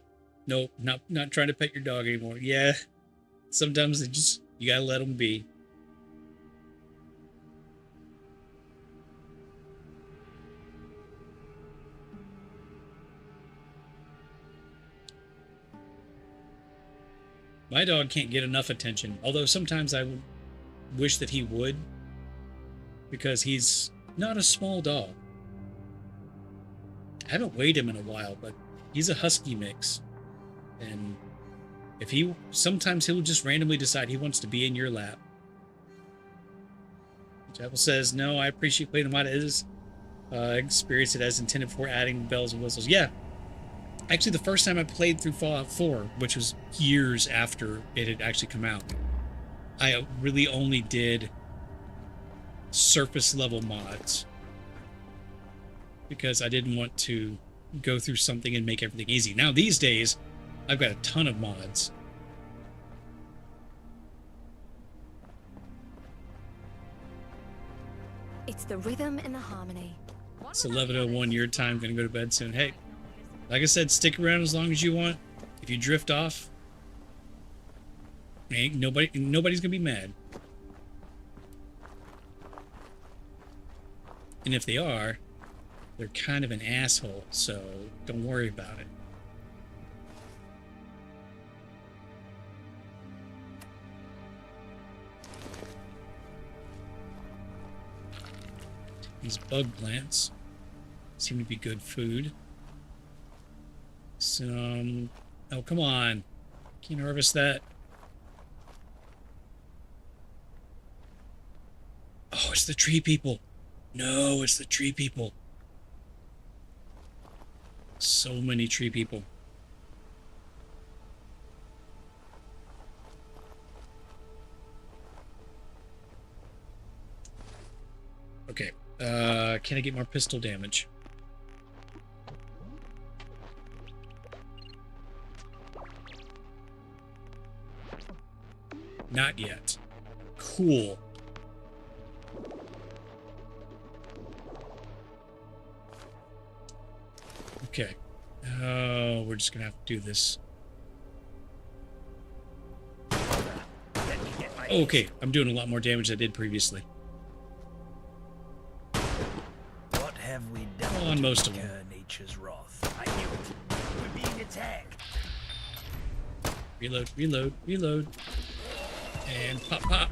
Nope, not trying to pet your dog anymore. Yeah, sometimes you gotta let them be. My dog can't get enough attention, although sometimes I would wish that he would, because he's not a small dog. I haven't weighed him in a while, but he's a husky mix. And sometimes he'll just randomly decide he wants to be in your lap. Chapel says, no, I appreciate playing the mod as experience it as intended before adding bells and whistles. Yeah. Actually, the first time I played through Fallout 4, which was years after it had actually come out, I really only did surface level mods because I didn't want to go through something and make everything easy. Now, these days, I've got a ton of mods. It's the rhythm and the harmony. It's 11:01 your time. Gonna go to bed soon. Hey, like I said, stick around as long as you want. If you drift off, nobody's gonna be mad. And if they are, they're kind of an asshole, so don't worry about it. These bug plants seem to be good food. Some... Oh, come on. Can't harvest that. Oh, it's the tree people. No, it's the tree people. So many tree people. Okay. Can I get more pistol damage? Not yet. Cool. Okay. Oh, we're just gonna have to do this. Okay, I'm doing a lot more damage than I did previously. What have we done on most of them. Nature's wrath? I knew it. We're being attacked. Reload, reload, reload. And pop, pop.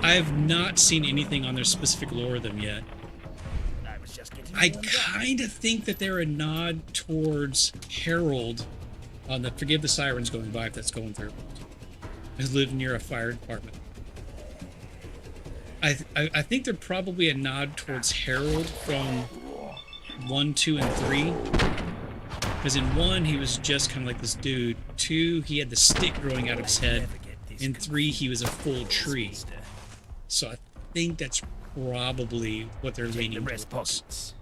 I've not seen anything on their specific lore of them yet. I kind of think that they're a nod towards Harold on the Forgive the Sirens going by, if that's going through. I live near a fire department. I think they're probably a nod towards Harold from 1, 2, and 3. Because in 1, he was just kind of like this dude. 2, he had the stick growing out of his head. In 3, he was a full tree. So I think that's probably what they're leaning towards.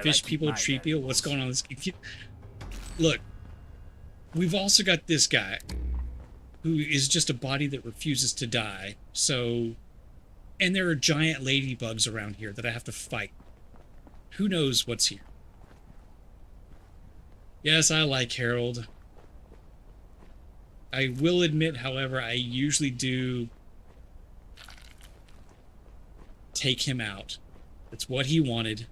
Fish people, tree people, what's going on? Look, we've also got this guy who is just a body that refuses to die. So, and there are giant ladybugs around here that I have to fight. Who knows what's here? Yes, I like Harold. I will admit, however, I usually do take him out. That's what he wanted.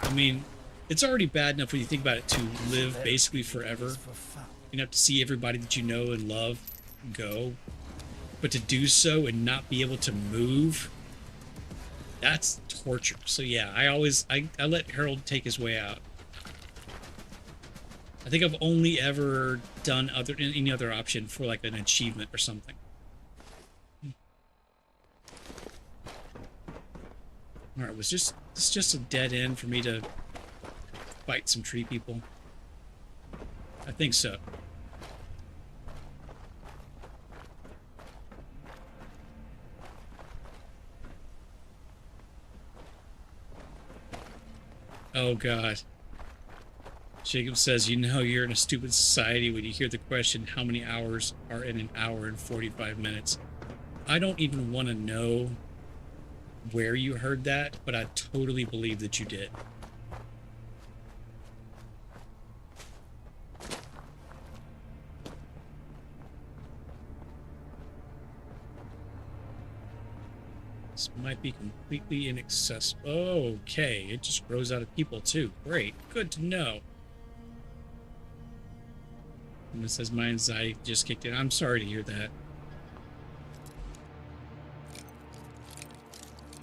I mean, it's already bad enough when you think about it to live basically forever. You have to see everybody that you know and love go. But to do so and not be able to move, that's torture. So yeah, I let Harold take his way out. I think I've only ever done any other option for like an achievement or something. Alright, was this just a dead end for me to fight some tree people? I think so. Oh god. Jacob says, you know you're in a stupid society when you hear the question, how many hours are in an hour and 45 minutes? I don't even want to know where you heard that, but I totally believe that you did. This might be completely inaccessible. Okay, it just grows out of people too. Great, good to know. And it says my anxiety just kicked in. I'm sorry to hear that.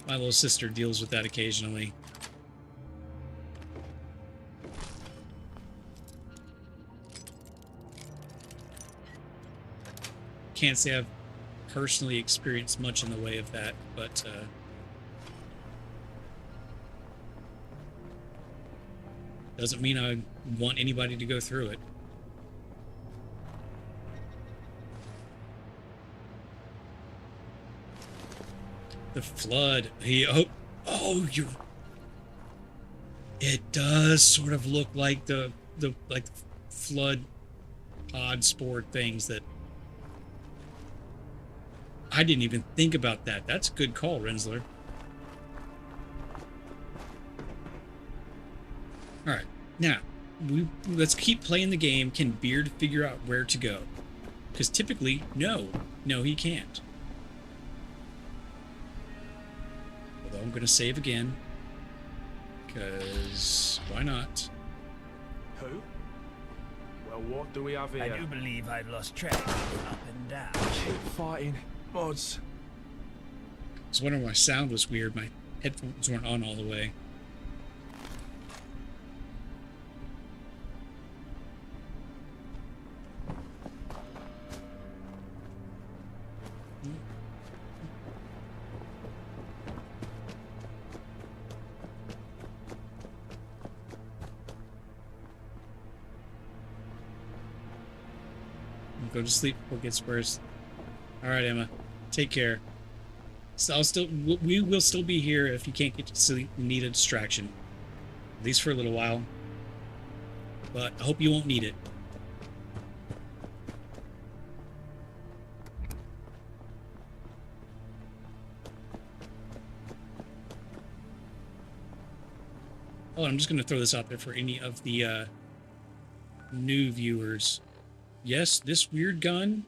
My little sister deals with that occasionally. Can't say I've personally experienced much in the way of that, but doesn't mean I want anybody to go through it. The flood. You're. It does sort of look like the flood pod spore things that I didn't even think about that. That's a good call, Rensler. All right, now let's keep playing the game. Can Beard figure out where to go? Because typically, no, he can't. Although I'm going to save again, because why not? Who? Well, what do we have here? I do believe I've lost track of up and down. Keep fighting. Mods. I was wondering why my sound was weird. My headphones weren't on all the way. Go to sleep before it gets worse. All right, Emma. Take care. So we will still be here if you can't get to sleep. You need a distraction, at least for a little while. But I hope you won't need it. Oh, I'm just going to throw this out there for any of the new viewers. Yes, this weird gun,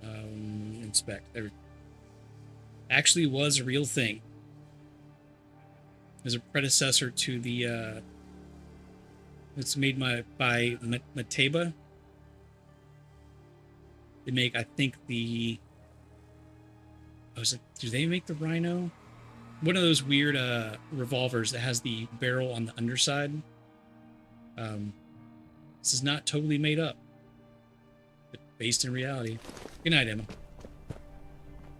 inspect, there, actually was a real thing. It was a predecessor to the, it's made by Mateba. They make, I think, the, do they make the Rhino? One of those weird revolvers that has the barrel on the underside. This is not totally made up, but based in reality. Good night, Emma.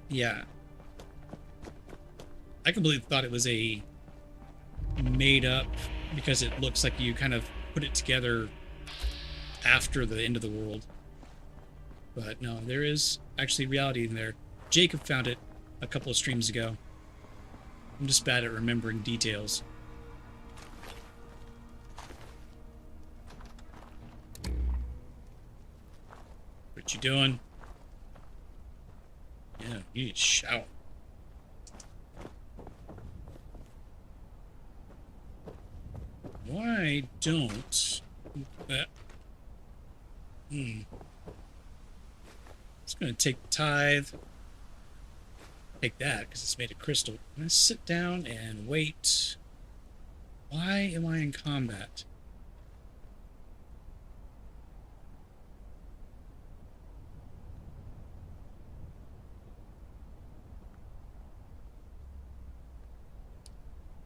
Yeah. I completely thought it was a made up because it looks like you kind of put it together after the end of the world. But no, there is actually reality in there. Jacob found it a couple of streams ago. I'm just bad at remembering details. What you doing? Yeah, you need to shower. Why don't... It's going to take the tithe. Take that, because it's made of crystal. I'm going to sit down and wait. Why am I in combat?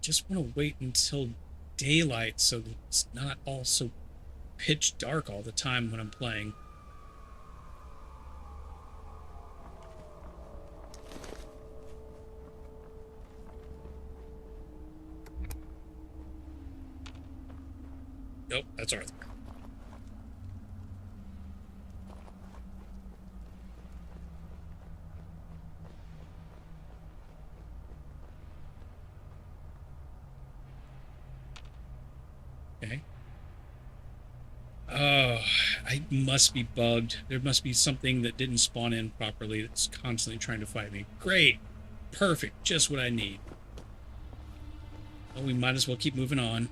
Just want to wait until daylight so that it's not all so pitch dark all the time when I'm playing. Nope, that's Arthur. Okay. Oh, I must be bugged. There must be something that didn't spawn in properly that's constantly trying to fight me. Great. Perfect. Just what I need. Well, we might as well keep moving on.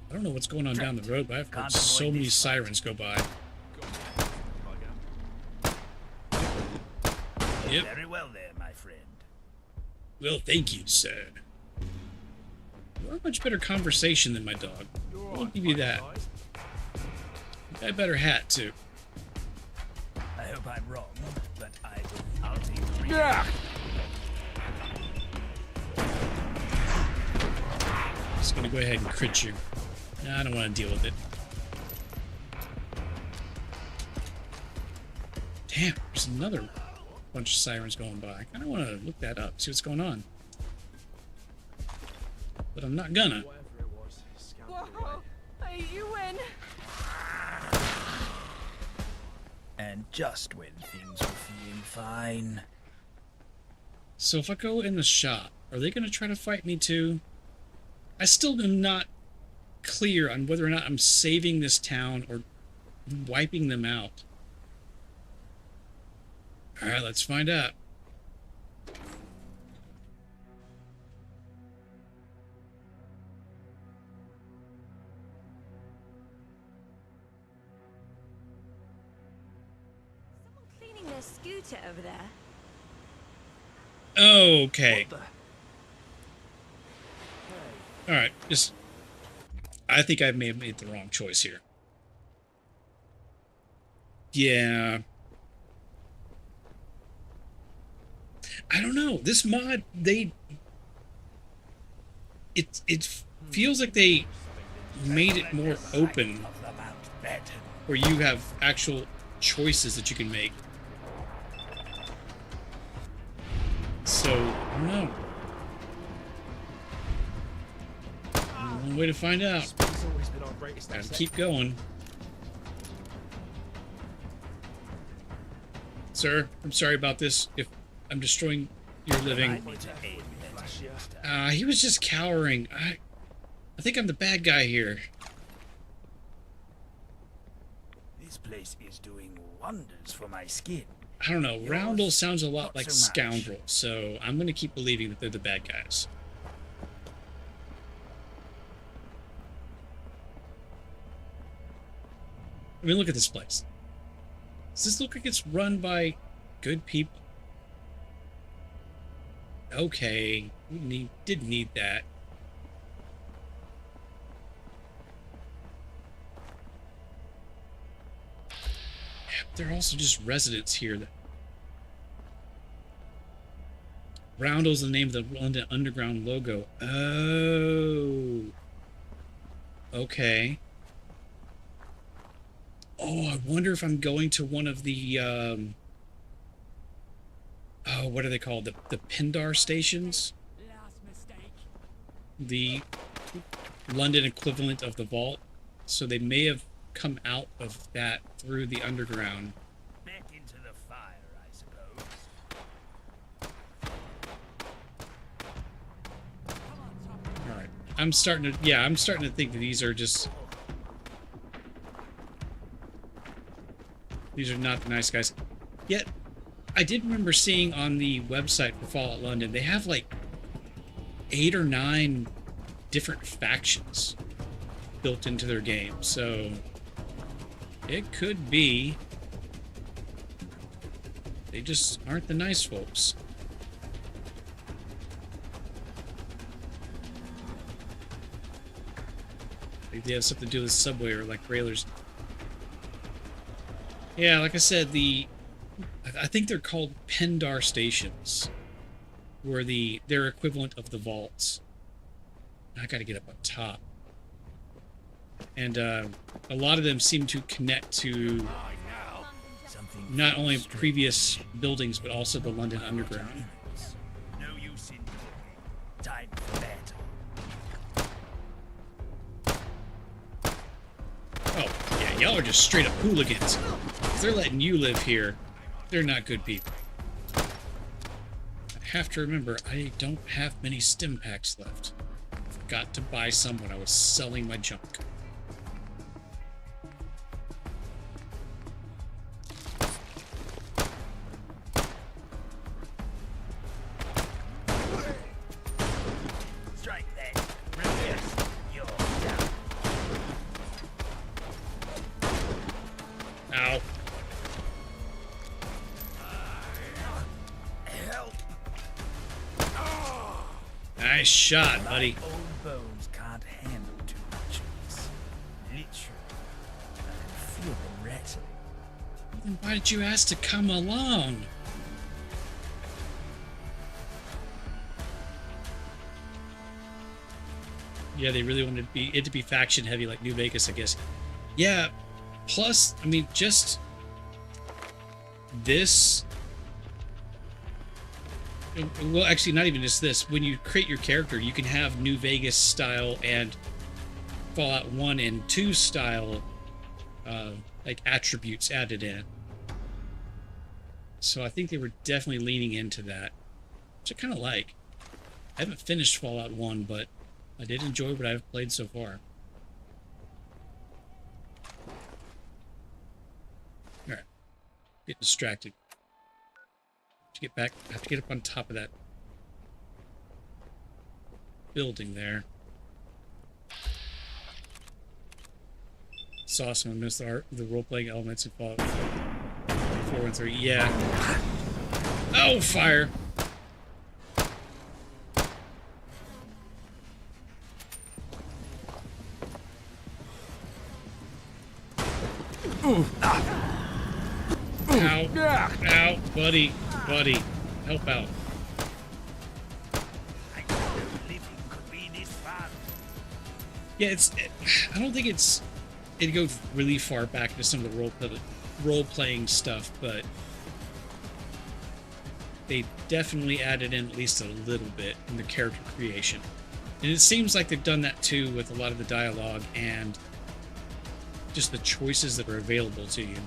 I don't know what's going on down the road, but I've heard so many sirens go by. Well, thank you, sir. You're a much better conversation than my dog. I'll give you that. You got a better hat, too. I hope I'm wrong, but I'll take three. Just gonna go ahead and crit you. Nah, I don't want to deal with it. Damn, there's another bunch of sirens going by. I kind of want to look that up, see what's going on. But I'm not gonna. Whoa! You win! And just when things were feeling fine. So if I go in the shop, are they gonna try to fight me too? I still am not clear on whether or not I'm saving this town or wiping them out. Alright, let's find out. Someone cleaning their scooter over there. Okay. Alright, just... I think I may have made the wrong choice here. Yeah. I don't know. This mod, it feels like they made it more open, where you have actual choices that you can make. So, I don't know. One way to find out. Gotta keep going. Sir, I'm sorry about this. If I'm destroying your living. He was just cowering. I think I'm the bad guy here. This place is doing wonders for my skin. I don't know. Roundel sounds a lot like scoundrel, so I'm gonna keep believing that they're the bad guys. I mean, look at this place. Does this look like it's run by good people? Okay, we didn't need that. Yeah, they're also just residents here. Roundel's the name of the London Underground logo. Oh. Okay. Oh, I wonder if I'm going to one of the, oh, what are they called? The Pindar stations? The London equivalent of the vault. So they may have come out of that through the underground. Back into the fire, I suppose. Alright. I'm starting to think that these are just... These are not the nice guys. Yet, I did remember seeing on the website for Fallout London, they have like 8 or 9 different factions built into their game. So, it could be they just aren't the nice folks. Maybe they have something to do with the subway or like railers. Yeah, like I said, I think they're called Pindar stations, where they're equivalent of the vaults. I gotta get up on top. And a lot of them seem to connect to not only previous buildings, but also the London Underground. No use in time for battle. Oh, yeah, y'all are just straight up hooligans. If they're letting you live here, they're not good people. I have to remember, I don't have many stim packs left. I forgot to buy some when I was selling my junk. Strike that. Resist. You're down. Ow. Help. Nice shot, buddy. My old bones can't handle too much of this. Literally. I can feel them rattling. Then why did you ask to come along? Yeah, they really wanted it to be faction heavy like New Vegas, I guess. Yeah, plus, I mean, just this. Well, actually, not even just this. When you create your character, you can have New Vegas style and Fallout 1 and 2 style like attributes added in. So I think they were definitely leaning into that, which I kind of like. I haven't finished Fallout 1, but I did enjoy what I've played so far. Alright. Get distracted. To get back, I have to get up on top of that building there. It's awesome. I miss the role-playing elements in Fallout 4 and 3. Yeah. Oh, fire! Ooh. Ow. Ow, buddy. Buddy. Help out. Yeah, I don't think it goes really far back into some of the role-playing stuff, but they definitely added in at least a little bit in the character creation. And it seems like they've done that too with a lot of the dialogue and just the choices that are available to you.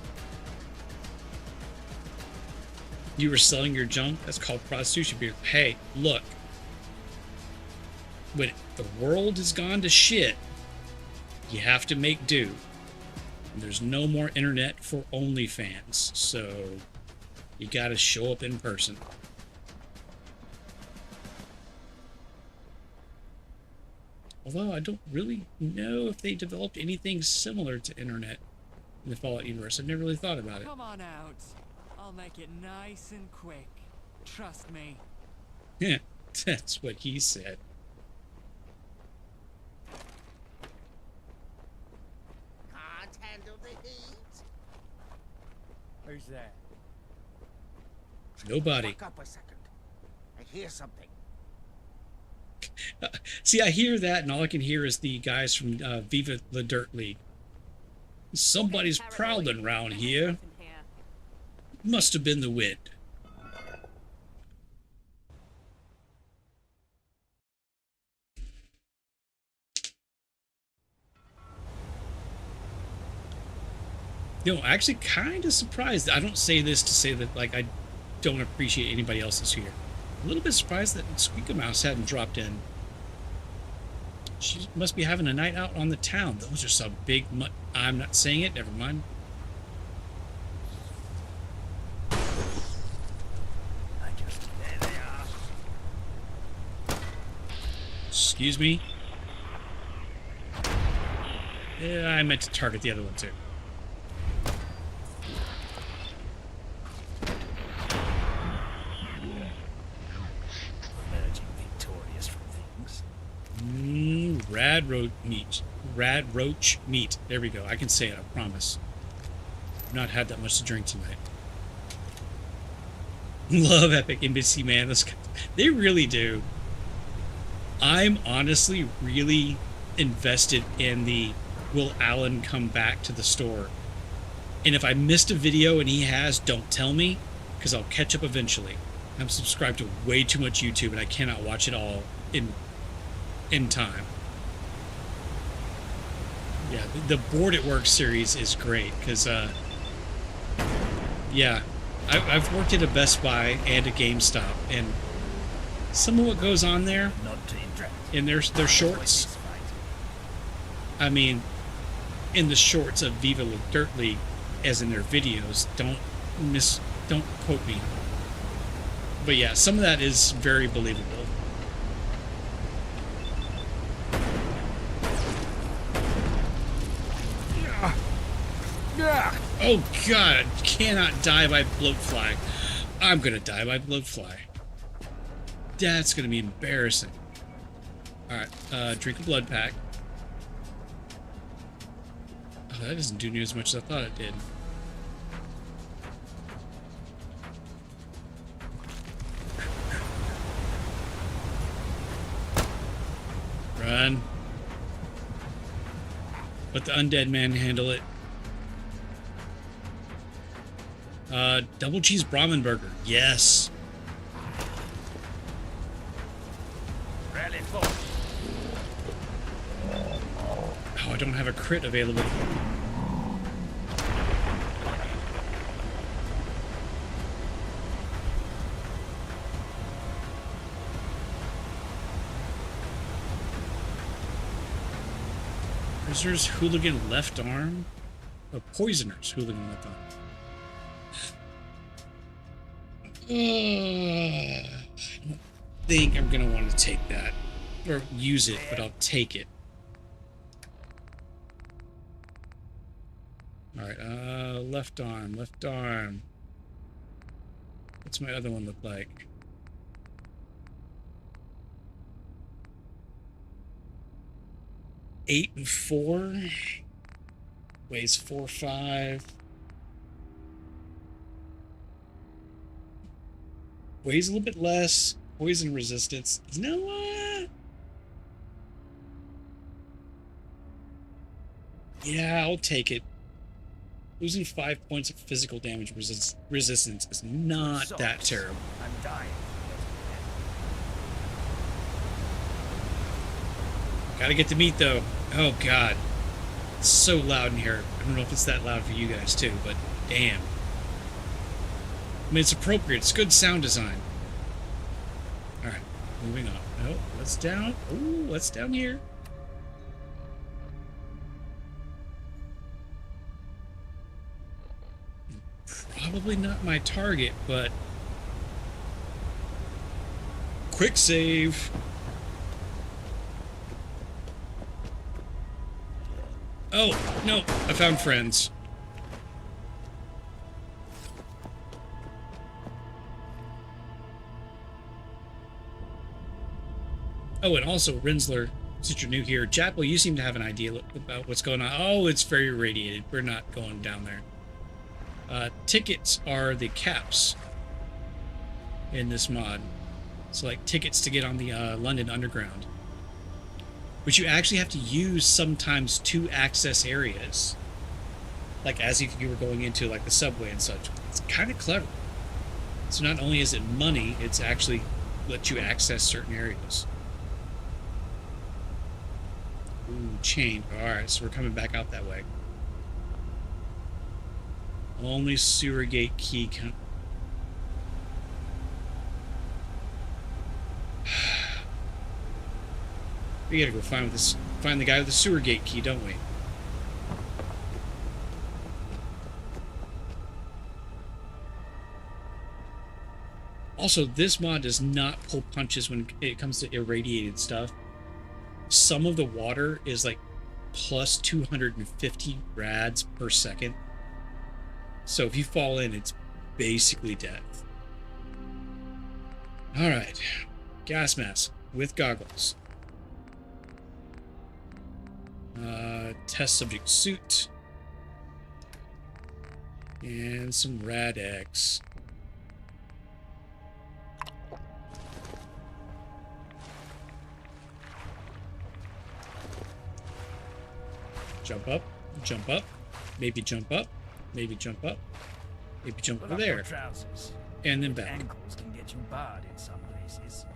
You were selling your junk? That's called prostitution. Hey, look. When the world has gone to shit, you have to make do. And there's no more internet for OnlyFans, so you gotta show up in person. Although I don't really know if they developed anything similar to internet in the Fallout universe. I've never really thought about it. Come on out. I'll make it nice and quick. Trust me. Yeah, that's what he said. Can't handle the heat. Who's that? Nobody. Back up a second. I hear something. See, I hear that, and all I can hear is the guys from Viva the Dirt League. Somebody's prowling around here. Must have been the wind. You know, actually kind of surprised. I don't say this to say that, like, I don't appreciate anybody else's here. A little bit surprised that Squeaky Mouse hadn't dropped in. She must be having a night out on the town. Those are some big... I'm not saying it. Never mind. Excuse me? Yeah, I meant to target the other one, too. Emerging victorious from things. Rad roach meat. There we go. I can say it, I promise. I've not had that much to drink tonight. Love Epic Embassy, man. Those guys, they really do. I'm honestly really invested in the will Alan come back to the store. And if I missed a video and he has, don't tell me, because I'll catch up eventually. I'm subscribed to way too much YouTube and I cannot watch it all in time. Yeah, the Bored at Work series is great because, yeah, I've worked at a Best Buy and a GameStop, and some of what goes on there in their shorts, I mean, in the shorts of Viva La Dirt League, as in their videos, don't quote me. But yeah, some of that is very believable. Oh god, I cannot die by bloatfly. I'm gonna die by bloatfly. That's gonna be embarrassing. Alright, drink a blood pack. Oh, that doesn't do near as much as I thought it did. Run. Let the undead man handle it. Double cheese Brahmin burger. Yes. Oh, I don't have a crit available. Prisoner's hooligan left arm? Oh, poisoner's hooligan left arm. I don't think I'm gonna want to take that. Or use it, but I'll take it. Alright, left arm, left arm. What's my other one look like? Eight and 4. Weighs 4.5. Weighs a little bit less. Poison resistance. You know what? Yeah, I'll take it. Losing 5 points of physical damage resistance is not that terrible. I'm dying. Gotta get the meat, though. Oh, God. It's so loud in here. I don't know if it's that loud for you guys, too, but damn. I mean, it's appropriate. It's good sound design. Alright, moving on. Oh, what's down? Ooh, what's down here? Probably not my target, but... Quick save! Oh, no, I found friends. Oh, and also, Rinsler, since you're new here, Jackal, you seem to have an idea about what's going on. Oh, it's very irradiated. We're not going down there. Tickets are the caps in this mod. So, like, tickets to get on the London Underground. Which you actually have to use sometimes to access areas. Like, as if you were going into, like, the subway and such. It's kind of clever. So not only is it money, it's actually let you access certain areas. Ooh, chain. Alright, so we're coming back out that way. Only sewer gate key can... We gotta go find the guy with the sewer gate key, don't we? Also, this mod does not pull punches when it comes to irradiated stuff. Some of the water is like plus 250 rads per second. So if you fall in, it's basically death. Alright. Gas mask with goggles. Test subject suit. And some Rad-X. Jump up, maybe jump up, maybe jump up, maybe jump over there, and then back. Ankles can get you barred in some places.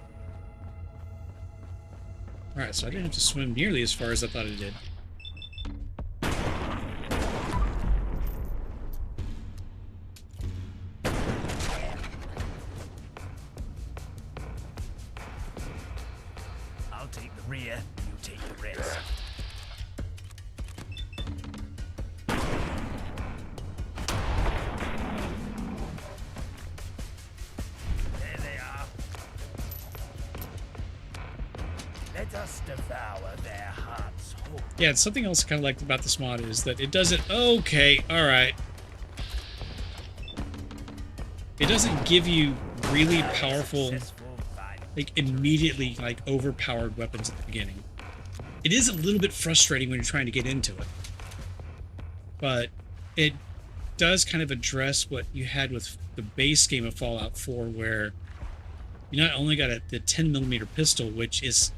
Alright, so I didn't have to swim nearly as far as I thought I did. I'll take the rear, you take the rest. There they are. Let us devour their hearts whole. Yeah, and something else I kind of liked about this mod is that it doesn't... Okay, alright. It doesn't give you really powerful like immediately like overpowered weapons at the beginning. It is a little bit frustrating when you're trying to get into it, but it does kind of address what you had with the base game of Fallout 4, where you not only got the 10mm pistol, which is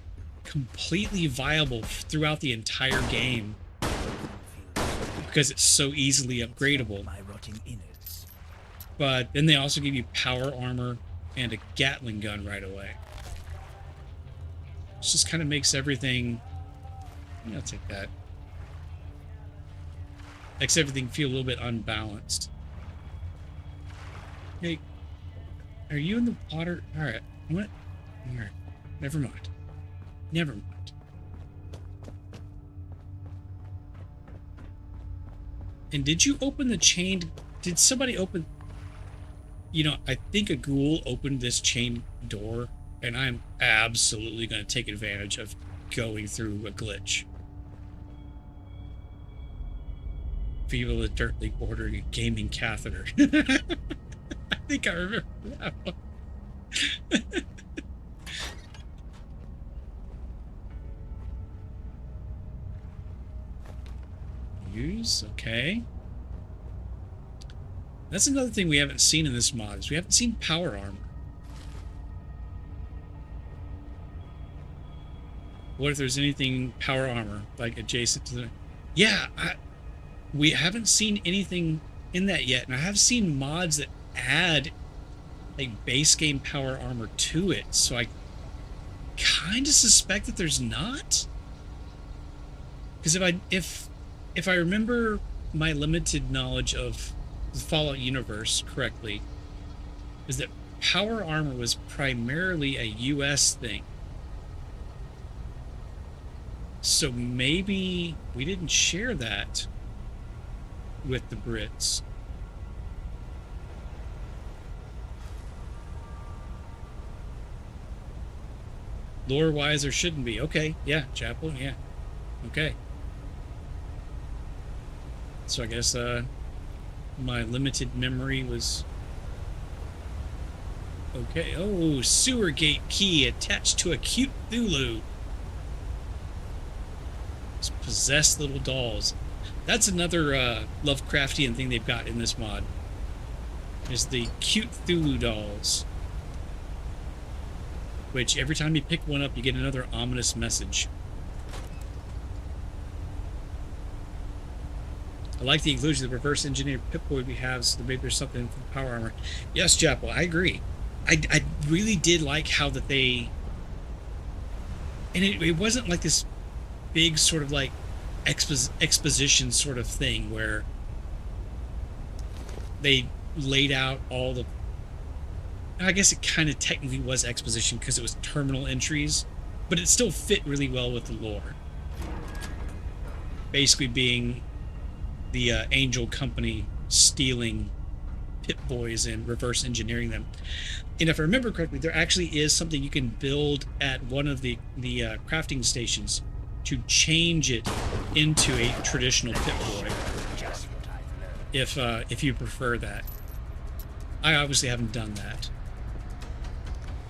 completely viable throughout the entire game because it's so easily upgradable, but then they also give you power armor and a Gatling gun right away. It just kind of makes everything... I'll take that. Makes everything feel a little bit unbalanced. Hey, are you in the water? Alright. What? Alright. Never mind. Never mind. And did you open the chain? Did somebody open... You know, I think a ghoul opened this chain door, and I'm absolutely going to take advantage of going through a glitch. People at Dirt League ordering a gaming catheter. I think I remember that one. Use, okay. That's another thing we haven't seen in this mod, is we haven't seen power armor. What if there's anything power armor, like adjacent to the... Yeah, we haven't seen anything in that yet, and I have seen mods that add like base game power armor to it, so I kind of suspect that there's not. Because if I remember my limited knowledge of the Fallout universe correctly, is that power armor was primarily a US thing. So maybe we didn't share that with the Brits. Lore-wise, there shouldn't be. Okay, yeah, Chapel, yeah. Okay. So I guess my limited memory was... Okay, oh, sewer gate key attached to a cute Thulu. It's possessed little dolls. That's another Lovecraftian thing they've got in this mod, is the cute Thulu dolls. Which, every time you pick one up, you get another ominous message. I like the inclusion of the reverse engineered Pip-Boy we have, so maybe there's something from power armor. Yes, Chapel, I agree. I really did like how that they... And it wasn't like this big sort of like exposition sort of thing where they laid out all the... I guess it kind of technically was exposition because it was terminal entries, but it still fit really well with the lore. Basically being the Angel Company stealing Pip-Boys and reverse engineering them. And if I remember correctly, there actually is something you can build at one of the crafting stations to change it into a traditional Pip-Boy, if you prefer that. I obviously haven't done that.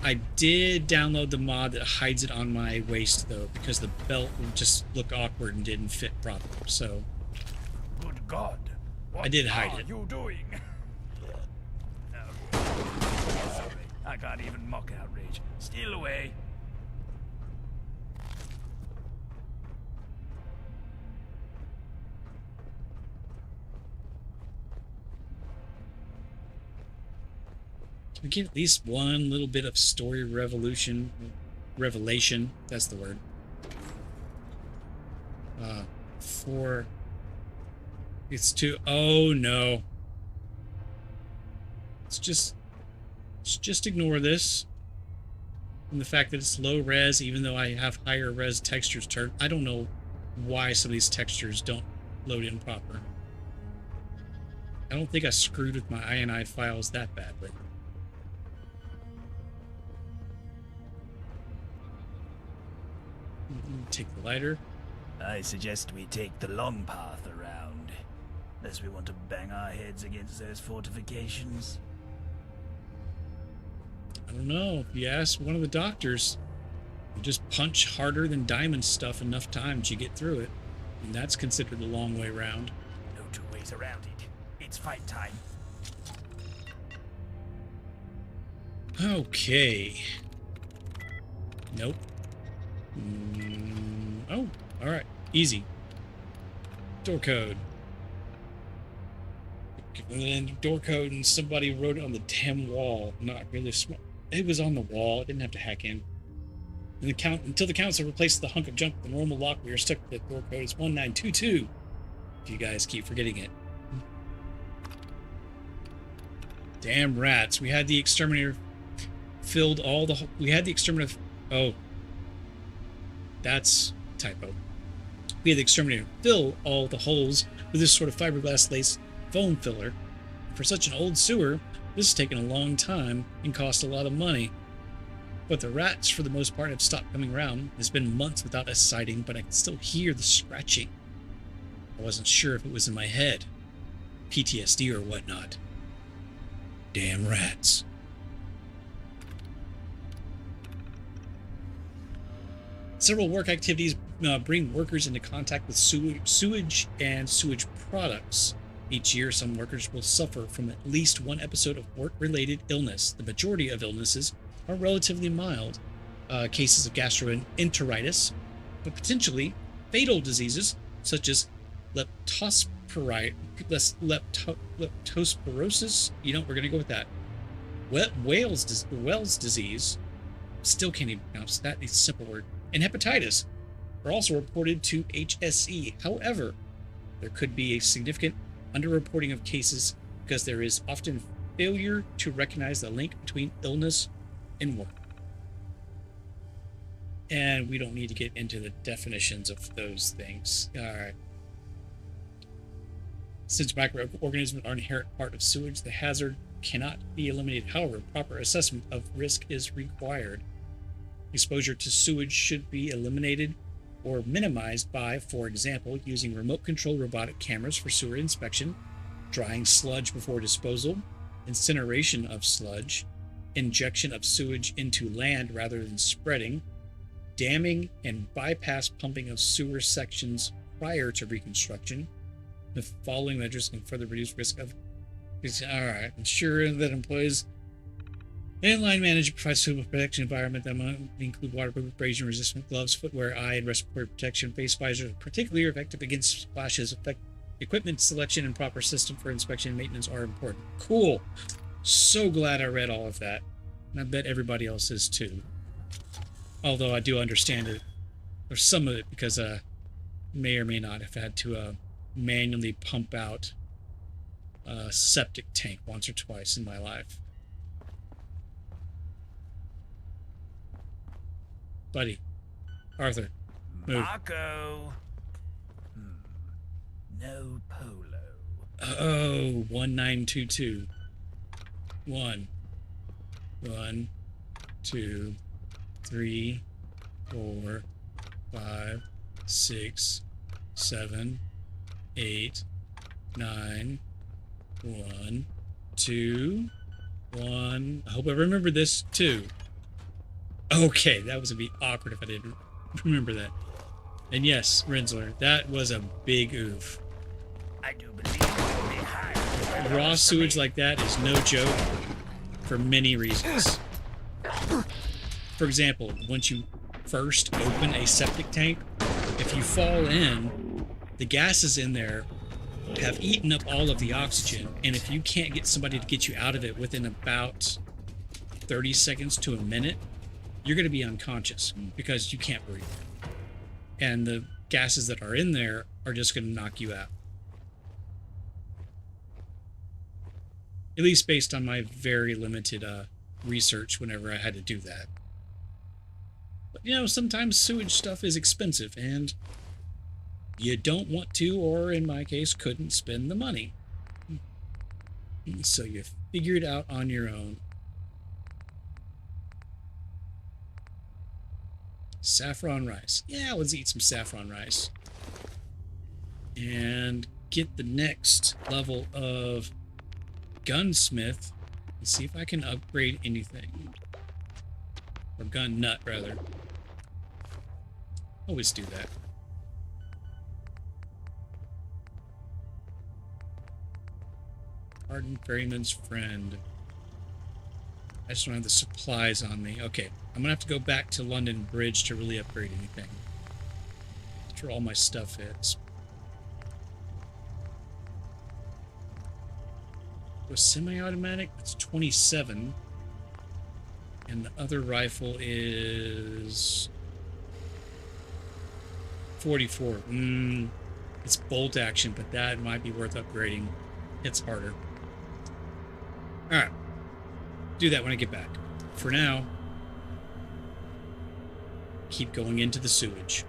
I did download the mod that hides it on my waist, though, because the belt would just look awkward and didn't fit properly. So, good God, what I did hide are it. you doing? Sorry, I can't even mock outrage. Steal away. Can we get at least one little bit of story revelation? That's the word. It's too... Oh, no. Let's just ignore this. And the fact that it's low res, even though I have higher res textures turned. I don't know why some of these textures don't load in proper. I don't think I screwed with my INI files that badly. Take the lighter. I suggest we take the long path around, unless we want to bang our heads against those fortifications. I don't know. If you ask one of the doctors, you just punch harder than diamond stuff enough times, you get through it. And that's considered the long way round. No two ways around it. It's fight time. Okay. Nope. Oh, alright. Easy. Door code. And then door code, and somebody wrote it on the damn wall. Not really smart. It was on the wall. It didn't have to hack in. And until the council replaces the hunk of junk with the normal lock, we are stuck with the door code. It's 1922. If you guys keep forgetting it. Damn rats. We had the exterminator filled all the... We had the exterminator... Oh. That's typo. We had the exterminator fill all the holes with this sort of fiberglass lace foam filler. For such an old sewer, this has taken a long time and cost a lot of money. But the rats, for the most part, have stopped coming around. It's been months without a sighting, but I can still hear the scratching. I wasn't sure if it was in my head. PTSD or whatnot. Damn rats. Several work activities bring workers into contact with sewage and sewage products. Each year, some workers will suffer from at least one episode of work-related illness. The majority of illnesses are relatively mild, cases of gastroenteritis, but potentially fatal diseases such as leptospirosis. You know, we're going to go with that. Wells disease, still can't even pronounce that. It's a simple word. And hepatitis are also reported to HSE. However, there could be a significant underreporting of cases because there is often failure to recognize the link between illness and work. And we don't need to get into the definitions of those things. All right. Since microorganisms are an inherent part of sewage, the hazard cannot be eliminated. However, proper assessment of risk is required. Exposure to sewage should be eliminated or minimized by, for example, using remote-controlled robotic cameras for sewer inspection, drying sludge before disposal, incineration of sludge, injection of sewage into land rather than spreading, damming and bypass pumping of sewer sections prior to reconstruction. The following measures can further reduce risk of... Alright, ensure that employees and line manager provides suitable protection environment that might include waterproof, abrasion-resistant gloves, footwear, eye and respiratory protection, face visors, particularly effective against splashes. Equipment selection and proper system for inspection and maintenance are important. Cool. So glad I read all of that. And I bet everybody else is too. Although I do understand it, or some of it, because I may or may not have had to manually pump out a septic tank once or twice in my life. Buddy. Arthur. Move. Marco! No polo. Oh, 1922. 1, 2, 3, 4, 5, 6, 7, 8, 9, 1, 2, 1. I hope I remember this. 2. Okay, that was going to be awkward if I didn't remember that. And yes, Rensler, that was a big oof. I do believe you'll be high. Raw sewage like that is no joke for many reasons. For example, once you first open a septic tank, if you fall in, the gases in there have eaten up all of the oxygen, and if you can't get somebody to get you out of it within about 30 seconds to a minute, you're going to be unconscious because you can't breathe. And the gases that are in there are just going to knock you out. At least based on my very limited research whenever I had to do that. But, you know, sometimes sewage stuff is expensive, and you don't want to, or in my case, couldn't spend the money. So you figure it out on your own. Saffron rice. Yeah, let's eat some saffron rice. And get the next level of gunsmith and see if I can upgrade anything. Or gun nut, rather. Always do that. Hardened Ferryman's Friend. I just don't have the supplies on me. Okay, I'm gonna have to go back to London Bridge to really upgrade anything. That's where all my stuff is. A semi-automatic, that's 27. And the other rifle is 44. It's bolt action, but that might be worth upgrading. It's harder. Alright. Do that when I get back. For now, keep going into the sewage.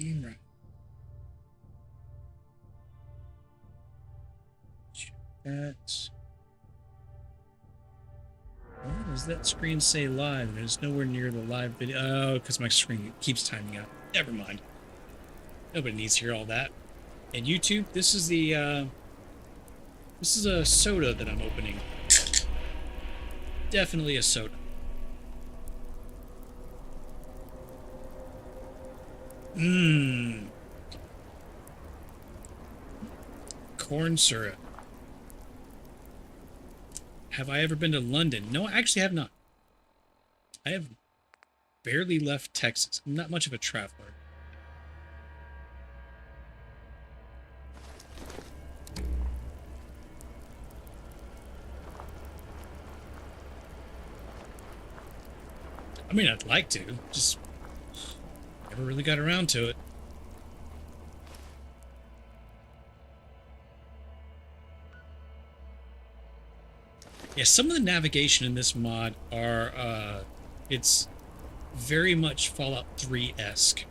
Alright. That. Why does that screen say live? It's nowhere near the live video. Oh, because my screen keeps timing out. Never mind. Nobody needs to hear all that. And YouTube, this is the this is a soda that I'm opening. Definitely a soda. Corn syrup. Have I ever been to London? No, I actually have not. I have barely left Texas. I'm not much of a traveler. I mean, I'd like to. Just never really got around to it. Yeah, some of the navigation in this mod are, it's very much Fallout 3-esque,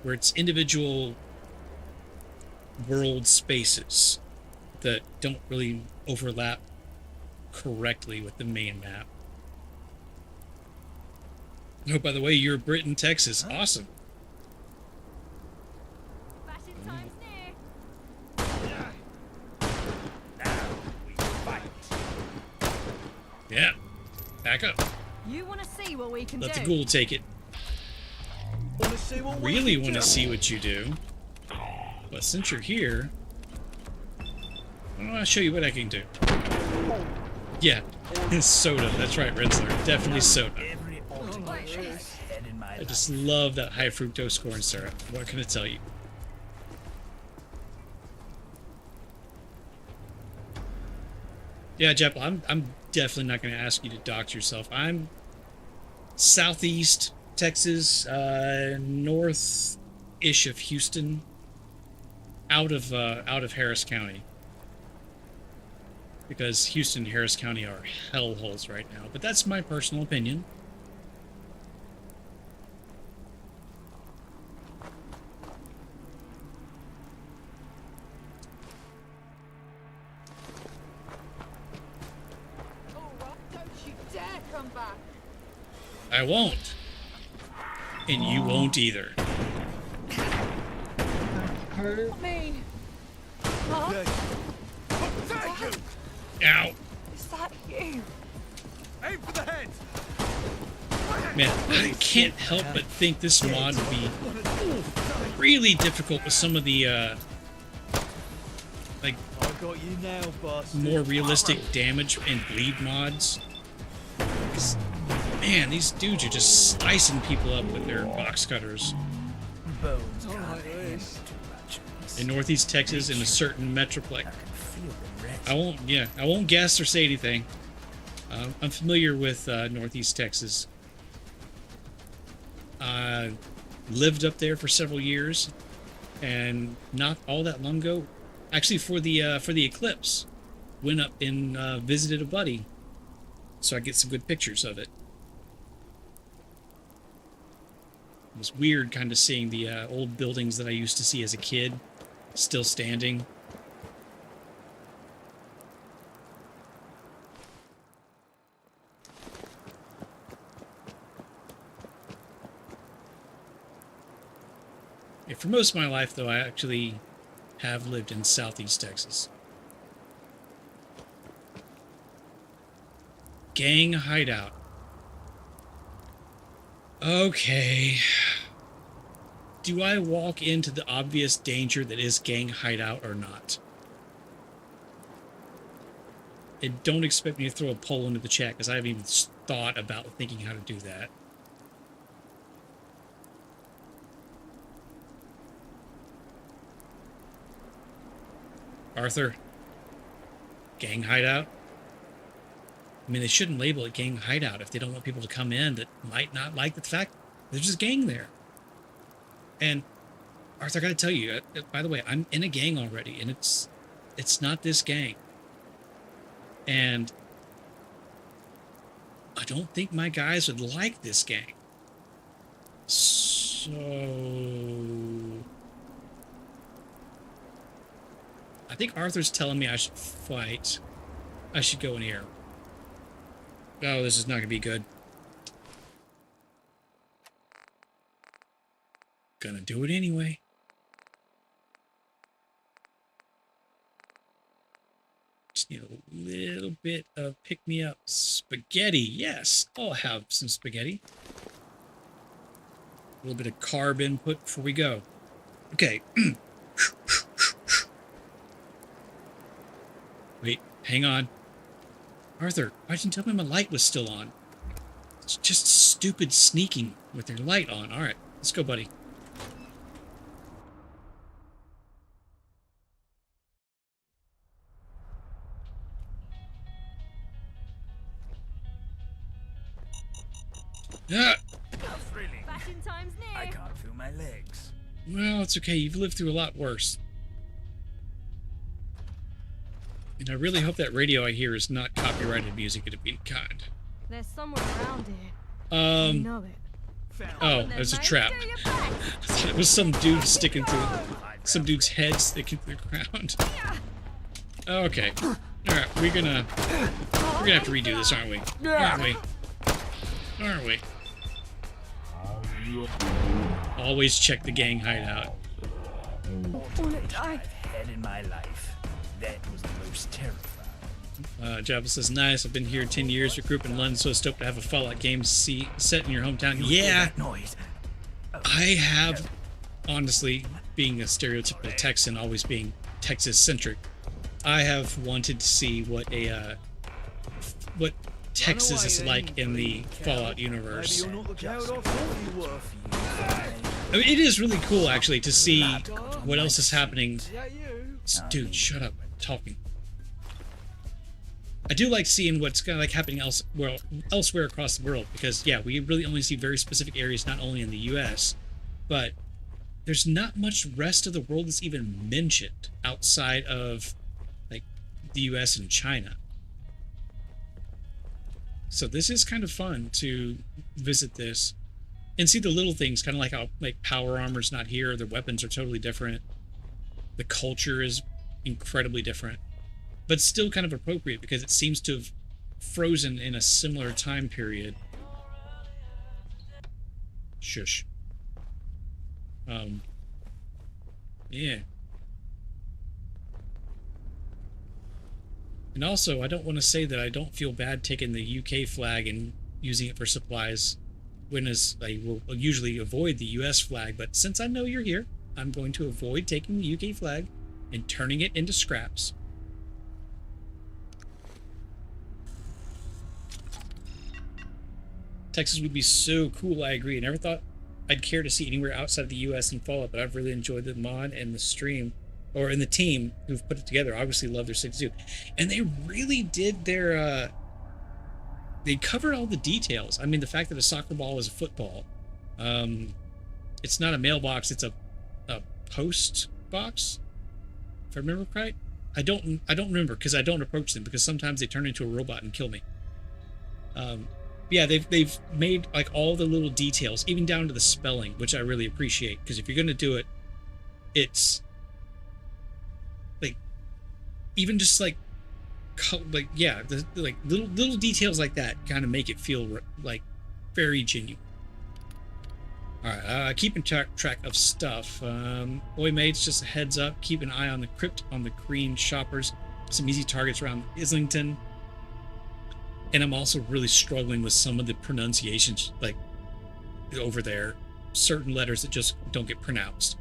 where it's individual world spaces that don't really overlap correctly with the main map. Oh, by the way, you're Britain, Texas. Awesome. Yeah. Back up. You want to see what we can Let do? the ghoul take it. Really want to see what you do. But since you're here, I'll show you what I can do. Yeah, soda. That's right, Rinsler. Definitely soda. I just love that high fructose corn syrup. What can I tell you? Yeah, Jeff, I'm definitely not going to ask you to dox yourself. I'm southeast Texas, north-ish of Houston, out of Harris County, because Houston and Harris County are hellholes right now. But that's my personal opinion. I won't. And you won't either. Hurt me. Huh? Ow. Is that you? Aim for the head. Man, I can't help but think this mod would be really difficult with some of the, like, I got you now, boss. more realistic damage and bleed mods. 'Cause, man, these dudes are just slicing people up with their box cutters. In Northeast Texas, in a certain metroplex. I won't guess or say anything. I'm familiar with Northeast Texas. Lived up there for several years, and not all that long ago, actually for the eclipse, went up and visited a buddy, so I get some good pictures of it. It was weird kind of seeing the old buildings that I used to see as a kid still standing. For most of my life, though, I actually have lived in Southeast Texas. Gang hideout. Okay. Do I walk into the obvious danger that is gang hideout or not? And don't expect me to throw a poll into the chat because I haven't even thought about thinking how to do that. Arthur? Gang hideout? I mean, they shouldn't label it gang hideout if they don't want people to come in that might not like the fact there's just gang there. And Arthur, I gotta tell you, by the way, I'm in a gang already, and it's not this gang. And I don't think my guys would like this gang. So I think Arthur's telling me I should fight. I should go in here. Oh, this is not gonna be good. Gonna do it anyway. Just need a little bit of pick-me-up spaghetti. Yes, I'll have some spaghetti. A little bit of carb input before we go. Okay. Wait, hang on. Arthur, why didn't you tell me my light was still on? It's just stupid sneaking with your light on. All right, let's go, buddy. Ah! Fashion time's near. I can't feel my legs. Well, it's okay. You've lived through a lot worse. And I really hope that radio I hear is not copyrighted music of any kind. There's someone around here. You know it. Oh, it was a trap. I thought it was some dude sticking through, some dude's head sticking through the ground. Okay. Alright, we're gonna have to redo this, aren't we? Aren't we? Aren't we? Always check the gang hideout. I've had in my life. That was the most terrifying. Java says, nice. I've been here 10 years. Your group in London, so stoked to have a Fallout game set in your hometown. Yeah, I have, honestly, being a stereotypical Texan, always being Texas-centric, I have wanted to see what Texas is like in the Fallout universe. I mean, it is really cool, actually, to see what else is happening. Dude, shut up. Talking. I do like seeing what's kind of like happening elsewhere across the world, because yeah, we really only see very specific areas, not only in the U.S., but there's not much rest of the world that's even mentioned outside of like the U.S. and China. So this is kind of fun to visit this and see the little things, kind of like how like power armor's not here, their weapons are totally different, the culture is incredibly different, but still kind of appropriate because it seems to have frozen in a similar time period. Shush. Yeah. And also, I don't want to say that I don't feel bad taking the UK flag and using it for supplies, when I will usually avoid the US flag, but since I know you're here, I'm going to avoid taking the UK flag and turning it into scraps. Texas would be so cool, I agree. I never thought I'd care to see anywhere outside of the US in Fallout, but I've really enjoyed the mod and the stream, or in the team who've put it together. Obviously love their 62. And they really did their, they covered all the details. I mean, the fact that a soccer ball is a football. It's not a mailbox, it's a post box, if I remember right. I don't remember because I don't approach them, because sometimes they turn into a robot and kill me. Yeah, they've made like all the little details, even down to the spelling, which I really appreciate, because if you're going to do it, it's like even just like yeah, like little details like that kind of make it feel like very genuine. Alright, keeping track of stuff. Boy mates, just a heads up. Keep an eye on the crypt on the green shoppers. Some easy targets around Islington. And I'm also really struggling with some of the pronunciations, like, over there. Certain letters that just don't get pronounced.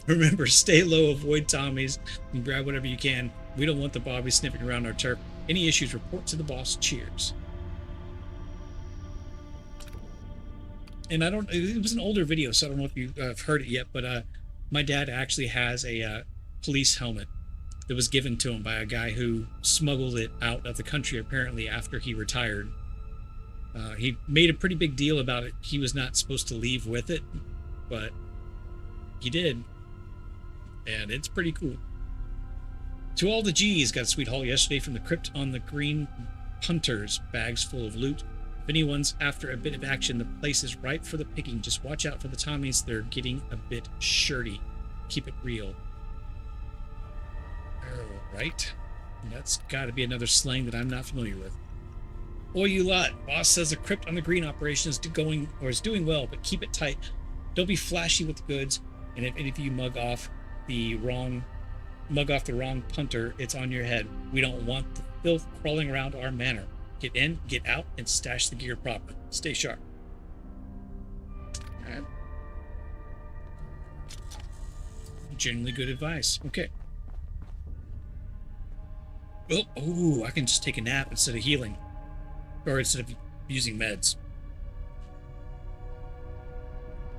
Remember, stay low, avoid Tommies, and grab whatever you can. We don't want the Bobbies sniffing around our turf. Any issues, report to the boss. Cheers. And it was an older video, so I don't know if you've heard it yet, but my dad actually has a police helmet that was given to him by a guy who smuggled it out of the country, apparently, after he retired. He made a pretty big deal about it. He was not supposed to leave with it, but he did. And it's pretty cool. To all the G's, got a sweet haul yesterday from the crypt on the green punters, bags full of loot. If anyone's after a bit of action, the place is ripe for the picking. Just watch out for the Tommies. They're getting a bit shirty. Keep it real. Alright. That's got to be another slang that I'm not familiar with. Oi, you lot. Boss says the crypt on the green operation is doing well, but keep it tight. Don't be flashy with the goods. And if you mug off the wrong punter, it's on your head. We don't want the filth crawling around our manor. Get in, get out, and stash the gear proper. Stay sharp. Alright. Generally good advice. Okay. Oh, I can just take a nap instead of healing. Or instead of using meds.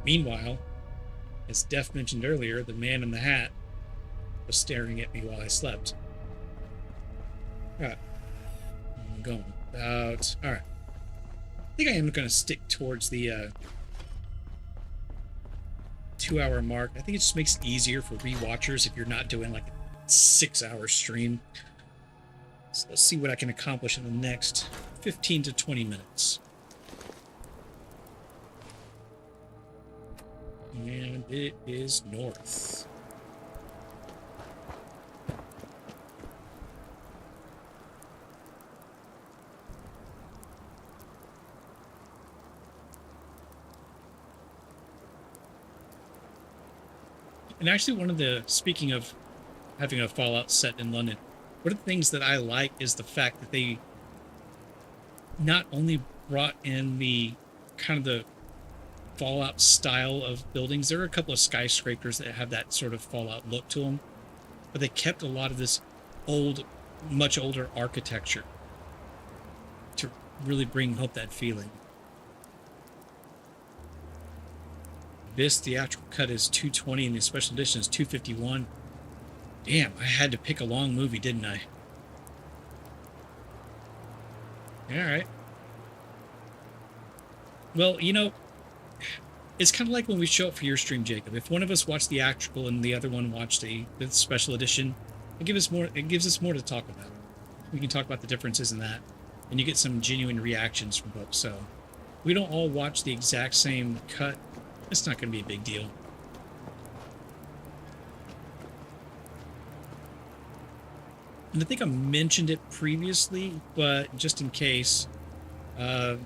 Meanwhile, as Def mentioned earlier, the man in the hat was staring at me while I slept. Alright. I'm going about... Alright. I think I am going to stick towards the 2-hour mark. I think it just makes it easier for rewatchers if you're not doing like a 6-hour stream. So let's see what I can accomplish in the next 15 to 20 minutes. And it is north. And actually speaking of having a Fallout set in London, one of the things that I like is the fact that they not only brought in the kind of the Fallout style of buildings. There are a couple of skyscrapers that have that sort of Fallout look to them, but they kept a lot of this old, much older architecture to really bring home that feeling. This theatrical cut is $220 and the special edition is $251. Damn, I had to pick a long movie, didn't I? Alright. Well, you know, it's kind of like when we show up for your stream, Jacob. If one of us watched the theatrical and the other one watched the special edition, it gives us more to talk about. We can talk about the differences in that, and you get some genuine reactions from both. So, we don't all watch the exact same cut. It's not going to be a big deal. And I think I mentioned it previously, but just in case, I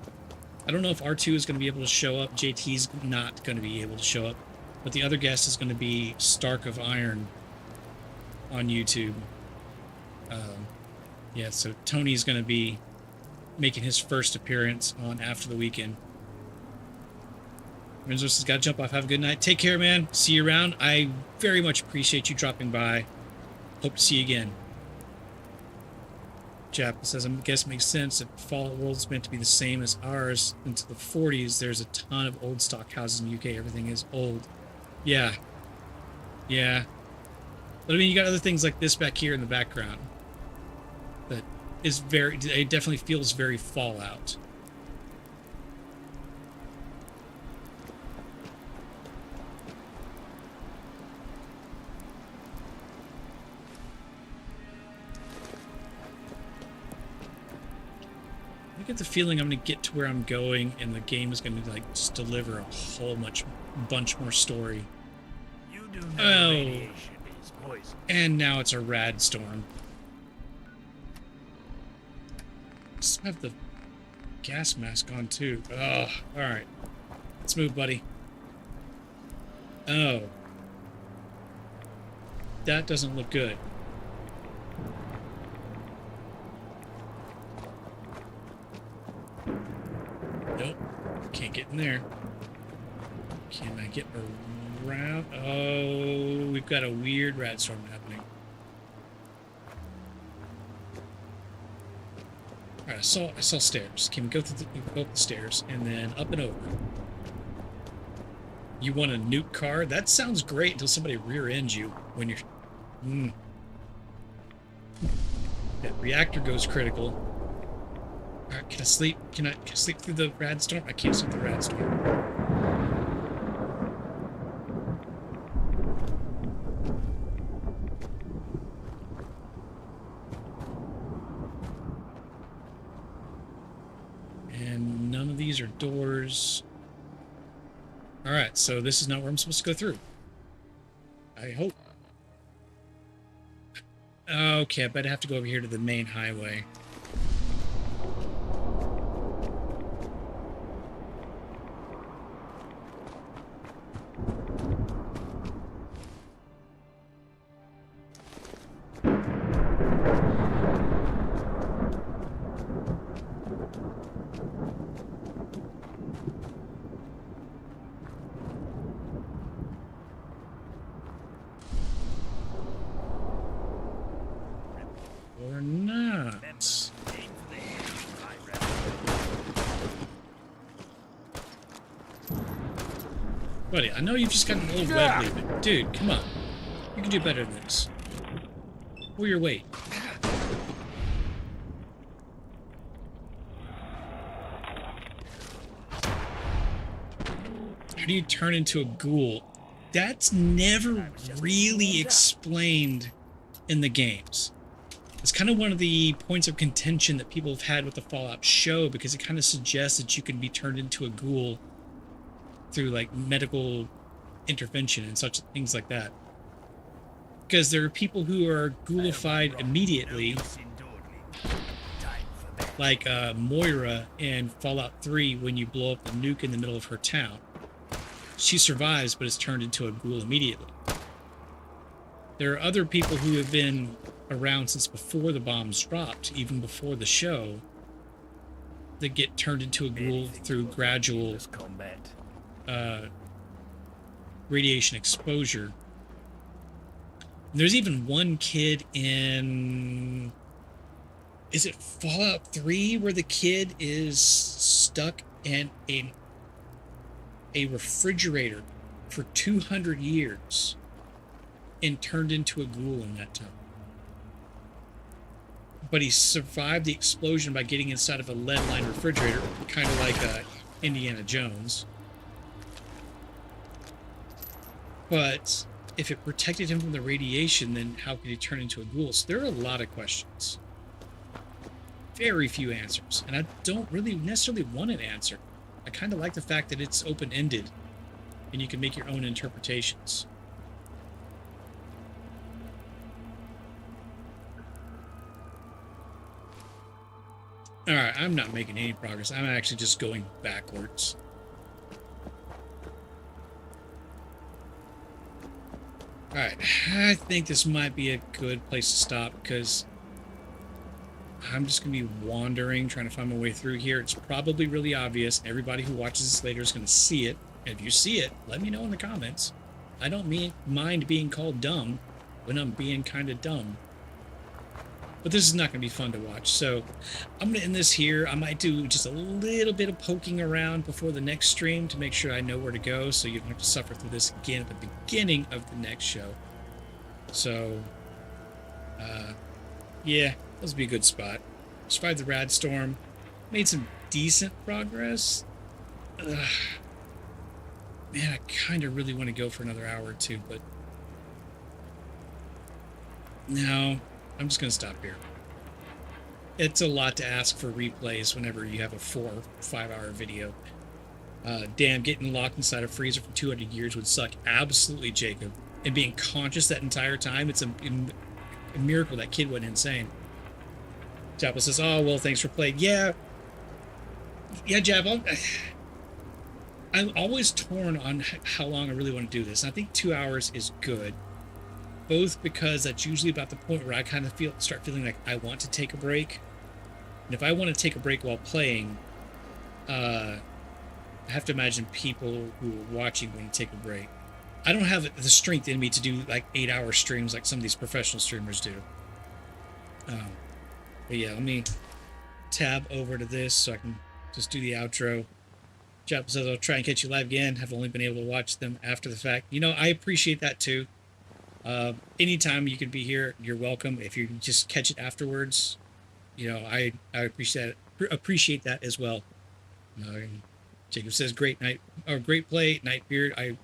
don't know if R2 is going to be able to show up. JT's not going to be able to show up. But the other guest is going to be Stark of Iron on YouTube. Yeah, so Tony's going to be making his first appearance on After the Weekend. Rinzos has got to jump off. Have a good night. Take care, man. See you around. I very much appreciate you dropping by. Hope to see you again. Jap says, I guess it makes sense if Fallout World is meant to be the same as ours into the 40s. There's a ton of old stock houses in the UK. Everything is old. Yeah. Yeah. But I mean, you got other things like this back here in the background that is it definitely feels very Fallout. I get the feeling I'm going to get to where I'm going and the game is going to like just deliver a whole bunch more story. You do know radiation is poison. And now it's a rad storm. Just have the gas mask on too. Ugh. Alright. Let's move, buddy. Oh. That doesn't look good. Nope. Can't get in there. Can I get around? Oh, we've got a weird rat storm happening. Alright, I saw stairs. Can we go go up the stairs and then up and over? You want a nuke car? That sounds great until somebody rear ends you when you're. That reactor goes critical. Alright, can I sleep? Can I sleep through the rad storm? I can't sleep through the rad storm. And none of these are doors. Alright, so this is not where I'm supposed to go through. I hope. Okay, I bet I have to go over here to the main highway. Or not. Buddy, I know you've just got an old web lead, but dude, come on. You can do better than this. Pull your weight. How do you turn into a ghoul? That's never really explained in the games. It's kind of one of the points of contention that people have had with the Fallout show, because it kind of suggests that you can be turned into a ghoul through like medical intervention and such things like that. Because there are people who are ghoulified immediately, like Moira in Fallout 3 when you blow up the nuke in the middle of her town. She survives, but is turned into a ghoul immediately. There are other people who have been around since before the bombs dropped, even before the show, that get turned into a ghoul through gradual radiation exposure. There's even one kid in... Is it Fallout 3 where the kid is stuck in a refrigerator for 200 years and turned into a ghoul in that time? But he survived the explosion by getting inside of a lead-lined refrigerator, kind of like Indiana Jones. But if it protected him from the radiation, then how could he turn into a ghoul? So there are a lot of questions. Very few answers. And I don't really necessarily want an answer. I kind of like the fact that it's open-ended and you can make your own interpretations. Alright, I'm not making any progress. I'm actually just going backwards. Alright, I think this might be a good place to stop because I'm just going to be wandering, trying to find my way through here. It's probably really obvious. Everybody who watches this later is going to see it. And if you see it, let me know in the comments. I don't mind being called dumb when I'm being kind of dumb. But this is not going to be fun to watch, so I'm going to end this here. I might do just a little bit of poking around before the next stream to make sure I know where to go, so you don't have to suffer through this again at the beginning of the next show. So, yeah, this will be a good spot. Survived the rad storm. Made some decent progress. Ugh. Man, I kind of really want to go for another hour or two, but no. I'm just going to stop here. It's a lot to ask for replays whenever you have a 4 or 5 hour video. Damn, getting locked inside a freezer for 200 years would suck. Absolutely, Jacob. And being conscious that entire time, it's a miracle that kid went insane. Jappa says, oh, well, thanks for playing. Yeah. Yeah, Jab, I'm always torn on how long I really want to do this. I think 2 hours is good, both because that's usually about the point where I kind of start feeling like I want to take a break. And if I want to take a break while playing, I have to imagine people who are watching want to take a break. I don't have the strength in me to do like 8-hour streams like some of these professional streamers do. But yeah, let me tab over to this so I can just do the outro. Chap says I'll try and catch you live again. I've only been able to watch them after the fact. You know, I appreciate that too. Anytime you can be here, you're welcome. If you can just catch it afterwards, you know, I appreciate that as well. Jacob says great night or great play, Nightbeard.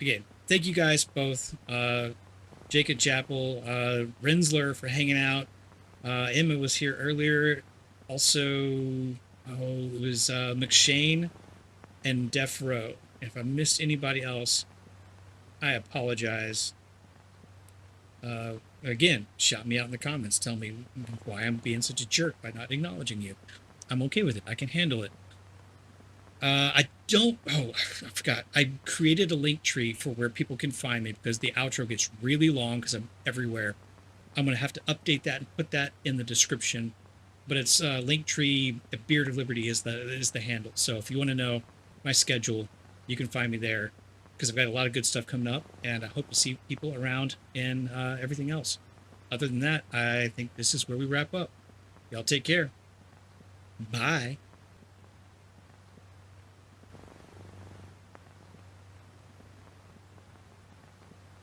Again, thank you guys both. Jacob Chapel, Rensler for hanging out. Emma was here earlier. Also, it was McShane and Defro. If I missed anybody else, I apologize. Again, shout me out in the comments. Tell me why I'm being such a jerk by not acknowledging you. I'm okay with it. I can handle it. I forgot. I created a link tree for where people can find me because the outro gets really long because I'm everywhere. I'm going to have to update that and put that in the description. But it's Linktree, the Beard of Liberty is the handle. So if you want to know my schedule, you can find me there because I've got a lot of good stuff coming up, and I hope to see people around and everything else. Other than that, I think this is where we wrap up. Y'all take care. Bye.